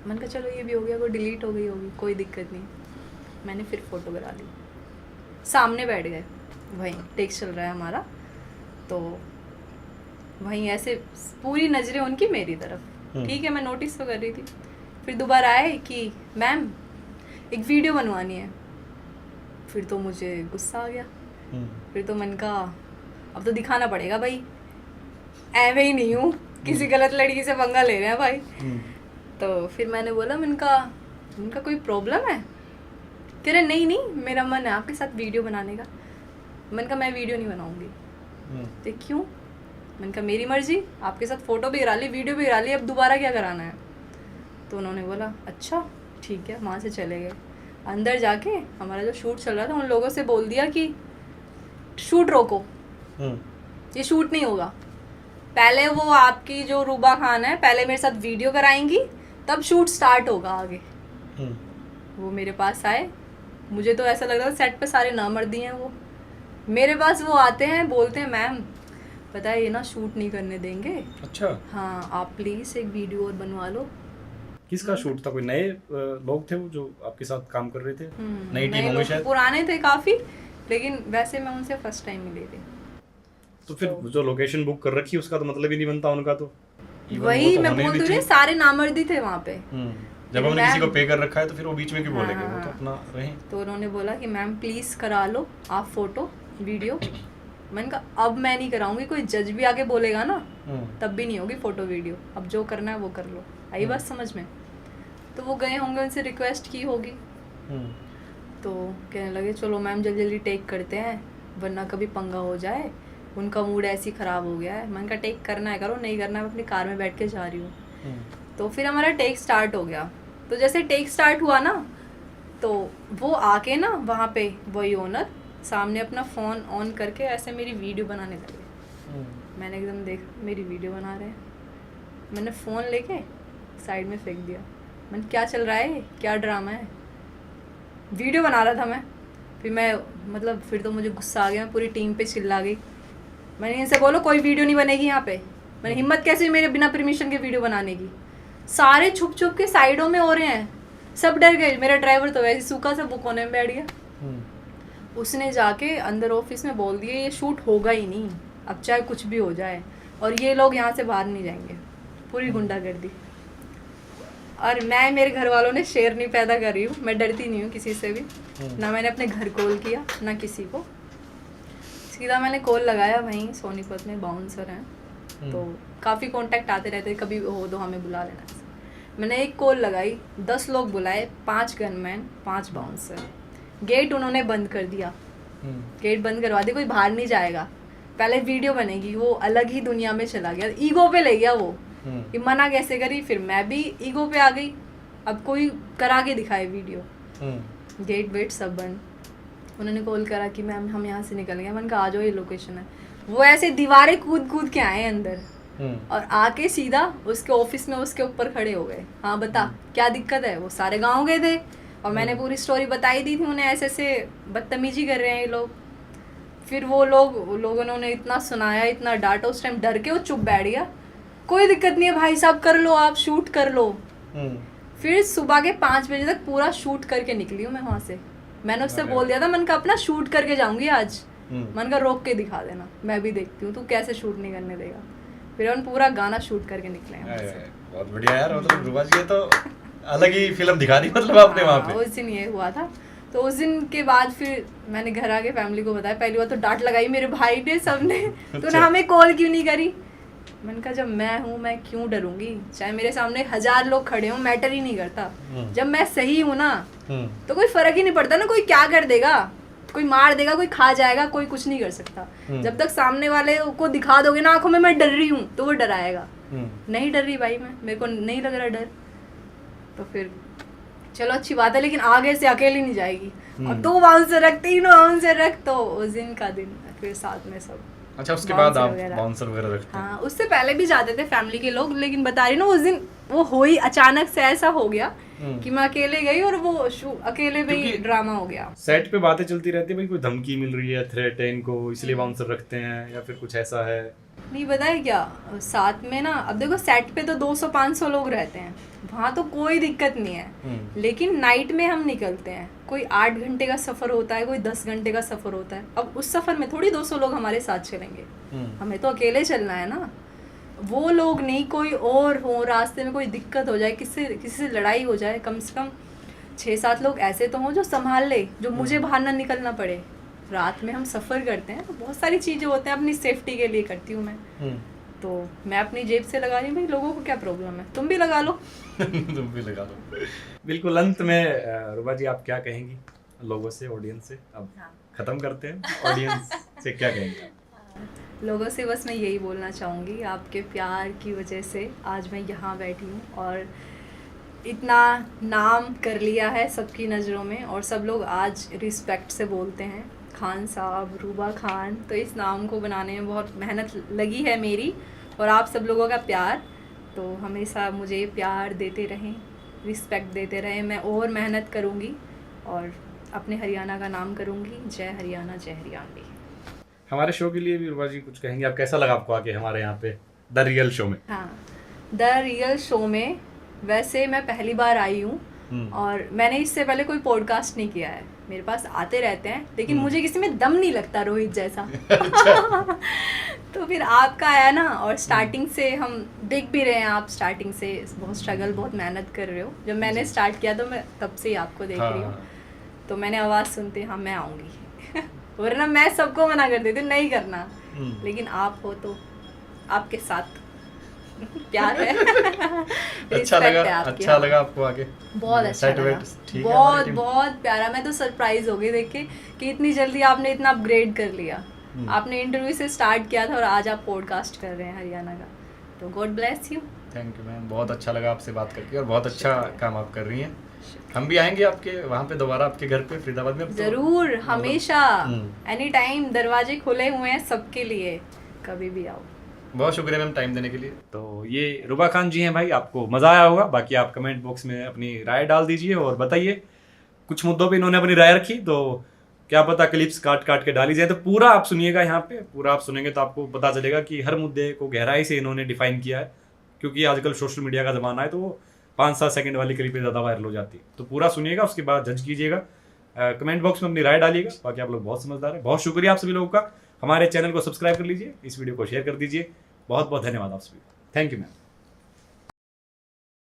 मैंने कहा चलो ये भी हो गया, वो डिलीट हो गई होगी, कोई दिक्कत नहीं। मैंने फिर फ़ोटो करा ली, सामने बैठ गए, वहीं टेक चल रहा है हमारा, तो वहीं ऐसे पूरी नज़रें उनकी मेरी तरफ, ठीक है, मैं नोटिस तो कर रही थी। फिर दोबारा आए कि मैम एक वीडियो बनवानी है। फिर तो मुझे गुस्सा आ गया। फिर तो मैंने कहा अब तो दिखाना पड़ेगा भाई, ऐवे ही नहीं हूँ, किसी गलत लड़की से पंगा ले रहे हैं भाई। तो फिर मैंने बोला, मैंने कहा कोई प्रॉब्लम है? कह रहे नहीं नहीं, मेरा मन है आपके साथ वीडियो बनाने का। मैंने कहा मैं वीडियो नहीं बनाऊंगी। तो क्यों? मैंने कहा मेरी मर्जी, आपके साथ फ़ोटो भी करा ली, वीडियो भी करा ली, अब दोबारा क्या कराना है? तो उन्होंने बोला अच्छा ठीक है। वहाँ से चले गए। अंदर जाके हमारा जो शूट चल रहा था, उन लोगों से बोल दिया कि शूट रोको, ये शूट नहीं होगा। पहले वो आपकी जो रूबा खान है, पहले मेरे साथ वीडियो कराएंगी, तब शूट स्टार्ट होगा आगे। वो मेरे पास आए, मुझे तो ऐसा लग रहा था सेट पे सारे नामर्दी हैं। वो मेरे पास वो आते हैं, बोलते हैं मैम पता है ये ना शूट नहीं करने देंगे। अच्छा। हाँ आप प्लीज़ एक वीडियो और बनवा लो। किसका शूट था? कोई नए लोग थे वो जो आपके साथ काम कर रहे थे? नई टीम नए होंगे लोग शायद। पुराने थे काफ़ी, लेकिन वैसे मैं उनसे फर्स्ट टाइम मिली थी। तो फिर जो लोकेशन बुक कर रखी उसका तो मतलब ही नहीं बनता उनका। तो वही मैं बोल रही हूँ, सारे नामर्दी थे वहाँ पे। जब हमने किसी को पे कर रखा है तो फिर वो बीच में क्यों बोलेंगे? वो तो हाँ। अपना रहे। तो उन्होंने बोला कि मैम प्लीज़ करा लो आप फ़ोटो वीडियो। मैंने कहा अब मैं नहीं कराऊंगी, कोई जज भी आके बोलेगा ना तब भी नहीं होगी फ़ोटो वीडियो, अब जो करना है वो कर लो। आई बात समझ में? तो वो गए होंगे, उनसे रिक्वेस्ट की होगी, तो कहने लगे चलो मैम जल्दी जल्दी टेक करते हैं वरना कभी पंगा हो जाए, उनका मूड ऐसे ही ख़राब हो गया है। मैंने कहा टेक करना है करो, नहीं करना है मैं अपनी कार में बैठ के जा रही हूँ। तो फिर हमारा टेक स्टार्ट हो गया। तो जैसे टेक स्टार्ट हुआ ना, तो वो आके ना वहाँ पे वही ओनर सामने अपना फ़ोन ऑन करके ऐसे मेरी वीडियो बनाने लगे। मैंने एकदम देखा मेरी वीडियो बना रहे हैं, मैंने फ़ोन लेके साइड में फेंक दिया। मैंने क्या चल रहा है, क्या ड्रामा है? वीडियो बना रहा था मैं। फिर तो मुझे गुस्सा आ गया, मैं पूरी टीम पे चिल्ला गई। मैंने इनसे बोलो कोई वीडियो नहीं बनेगी यहाँ पे। मैंने हिम्मत कैसे मेरे बिना परमिशन के वीडियो बनाने की? सारे छुप छुप के साइडों में हो रहे हैं, सब डर गए। मेरा ड्राइवर तो वैसे सूखा सा बुक होने में बैठ गया। उसने जाके अंदर ऑफिस में बोल दिया ये शूट होगा ही नहीं, अब चाहे कुछ भी हो जाए, और ये लोग यहाँ से बाहर नहीं जाएंगे। पूरी गुंडागर्दी। और मैं, मेरे घर वालों ने शेर नहीं पैदा कर रही हूँ, मैं डरती नहीं हूँ किसी से भी, ना मैंने अपने घर कॉल किया ना किसी को। सीधा मैंने कॉल लगाया, वहीं सोनीपत में बाउंसर हैं तो काफ़ी कांटेक्ट आते रहते, कभी हो तो हमें बुला लेना। मैंने एक कॉल लगाई, 10 लोग बुलाए, 5 गनमैन 5 बाउंसर। गेट उन्होंने बंद कर दिया, गेट बंद करवा दिया, कोई बाहर नहीं जाएगा। पहले वीडियो बनेगी, वो अलग ही दुनिया में चला गया, ईगो पे ले गया वो कि मना कैसे करी। फिर मैं भी ईगो पे आ गई, अब कोई करा के दिखाए वीडियो। गेट वेट सब बंद। उन्होंने कॉल करा कि मैम हम यहाँ से निकल गए। मैंने कहा आ जाओ, ये लोकेशन है। वो ऐसे दीवारें कूद कूद के आए अंदर और आके सीधा उसके ऑफिस में उसके ऊपर खड़े हो गए। हाँ बता क्या दिक्कत है। वो सारे गाँव गए थे और मैंने पूरी स्टोरी बताई दी थी उन्हें, ऐसे ऐसे बदतमीजी कर रहे हैं ये लोग। फिर वो लोगों ने उन्हें इतना सुनाया, इतना डांटा, उस टाइम डर के वो चुप बैठ गया। कोई दिक्कत नहीं है भाई साहब, कर लो आप, शूट कर लो। फिर सुबह के 5 बजे तक पूरा शूट करके निकली हूँ मैं वहाँ से। मैंने उससे बोल दिया था, मन का अपना शूट करके जाऊंगी आज, मन का रोक के दिखा देना, मैं भी देखती हूँ तू कैसे शूट नहीं करने देगा। फिर हम पूरा गाना शूट करके निकले हैं। बहुत बढ़िया यार, मतलब रूबा जी तो अलग ही फिल्म दिखा दी मतलब आपने वहाँ पे। उस दिन ये हुआ था। तो उस दिन के बाद फिर मैंने घर आके फैमिली को बताया। पहली बार तो डांट लगाई मेरे भाई ने, सबने, तूने हमें कॉल क्यों नहीं करी। मैंने कहा जब मैं हूँ मैं क्यों डरूंगी, चाहे मेरे सामने 1000 लोग खड़े हों, मैटर ही नहीं करता। जब मैं सही हूँ ना तो कोई फर्क ही नहीं पड़ता ना, कोई क्या कर देगा, कोई मार देगा, कोई खा जाएगा, कोई कुछ नहीं कर सकता। जब तक सामने वाले को दिखा दोगे ना आंखों में मैं डर रही हूँ, तो वो डराएगा। नहीं डर रही भाई मैं, मेरे को नहीं लग रहा डर, तो फिर चलो अच्छी बात है, लेकिन आगे से अकेली नहीं जाएगी। और 2 बाउंसर रख, 3 बाउंसर रख, तो उस दिन का दिन फिर साथ में सब। अच्छा, उसके बाद आप बाउंसर वगैरह रखते हैं? हाँ, उससे पहले भी जाते थे फैमिली के लोग, लेकिन बता रही ना उस दिन वो हो ही अचानक से ऐसा हो गया कि मैं अकेले गई और वो अकेले में ही ड्रामा हो गया। सेट पे बातें चलती रहती है भाई, कोई धमकी मिल रही है, थ्रेट है इनको, इसलिए बाउंसर रखते हैं, या फिर कुछ ऐसा है? नहीं पता है क्या, साथ में ना, अब देखो सेट पे तो 200-500 लोग रहते हैं, वहाँ तो कोई दिक्कत नहीं है। लेकिन नाइट में हम निकलते हैं, कोई 8 घंटे का सफ़र होता है, कोई 10 घंटे का सफ़र होता है। अब उस सफ़र में थोड़ी 200 लोग हमारे साथ चलेंगे, हमें तो अकेले चलना है ना। वो लोग नहीं, कोई और हो, रास्ते में कोई दिक्कत हो जाए, किसी से लड़ाई हो जाए, कम से कम 6-7 लोग ऐसे तो हों जो संभाल ले, जो मुझे बाहर ना निकलना पड़े। रात में हम सफ़र करते हैं तो बहुत सारी चीज़ें होते हैं, अपनी सेफ्टी के लिए करती हूँ मैं। तो मैं अपनी जेब से लगा रही हूँ भाई, लोगों को क्या प्रॉब्लम है, तुम भी लगा लो। तुम भी लगा लो। बिल्कुल। अंत में रूबा जी आप क्या कहेंगी लोगों से, ऑडियंस से? अब खत्म करते हैं, ऑडियंस से क्या कहेंगे? लोगों से बस मैं यही बोलना चाहूँगी, आपके प्यार की वजह से आज मैं यहाँ बैठी हूँ और इतना नाम कर लिया है सबकी नज़रों में, और सब लोग आज रिस्पेक्ट से बोलते हैं खान साहब, रूबा खान। तो इस नाम को बनाने में बहुत मेहनत लगी है मेरी, और आप सब लोगों का प्यार, तो हमेशा मुझे प्यार देते रहें, रिस्पेक्ट देते रहें। मैं और मेहनत करूँगी और अपने हरियाणा का नाम करूँगी। जय हरियाणा, जय हरियाणवी। हमारे शो के लिए भी रूबा जी कुछ कहेंगे आप? कैसा लगा आपको आके हमारे यहाँ पे द रियल शो में? हाँ, द रियल शो में वैसे मैं पहली बार आई हूँ और मैंने इससे पहले कोई पॉडकास्ट नहीं किया है। मेरे पास आते रहते हैं लेकिन मुझे किसी में दम नहीं लगता रोहित जैसा। तो फिर आपका आया ना, और स्टार्टिंग से हम देख भी रहे हैं, आप स्टार्टिंग से बहुत स्ट्रगल, बहुत मेहनत कर रहे हो। जब मैंने स्टार्ट किया तो मैं तब से ही आपको देख रही हूँ। तो मैंने आवाज़ सुनते हाँ मैं आऊँगी, वरना मैं सबको मना कर देती नहीं करना, लेकिन आप हो तो आपके साथ प्यार है। अच्छा लगा आपको आगे? बहुत अच्छा लगा, बहुत प्यारा। मैं तो सरप्राइज हो गई देख के कि इतनी जल्दी आपने इतना अपग्रेड कर लिया। आपने इंटरव्यू से स्टार्ट किया था और आज आप पॉडकास्ट कर रहे हैं हरियाणा का, तो God bless you. Thank you ma'am, बहुत अच्छा लगा आपसे बात करके, और बहुत अच्छा काम आप कर रही हैं। हम भी आएंगे आपके वहाँ पे दोबारा, आपके घर पे फरीदाबाद में। जरूर, हमेशा, एनी टाइम, दरवाजे खुले हुए हैं सबके लिए, कभी भी आओ। बहुत शुक्रिया मैम टाइम देने के लिए। तो ये रूबा खान जी हैं भाई, आपको मज़ा आया होगा। बाकी आप कमेंट बॉक्स में अपनी राय डाल दीजिए और बताइए। कुछ मुद्दों पे इन्होंने अपनी राय रखी, तो क्या पता क्लिप्स काट काट के डाली जाए। तो पूरा आप सुनिएगा, यहाँ पे पूरा आप सुनेंगे तो आपको पता चलेगा कि हर मुद्दे को गहराई से इन्होंने डिफाइन किया है क्योंकि आजकल सोशल मीडिया का ज़माना है, तो वो 5-7 सेकंड वाली क्लिपें ज़्यादा वायरल हो जाती है। तो पूरा सुनिएगा, उसके बाद जज कीजिएगा, कमेंट बॉक्स में अपनी राय डालिएगा। बाकी आप लोग बहुत समझदार हैं। बहुत शुक्रिया आप सभी लोगों का। हमारे चैनल को सब्सक्राइब कर लीजिए, इस वीडियो को शेयर कर दीजिए। बहुत बहुत धन्यवाद आप सभी। Thank you ma'am.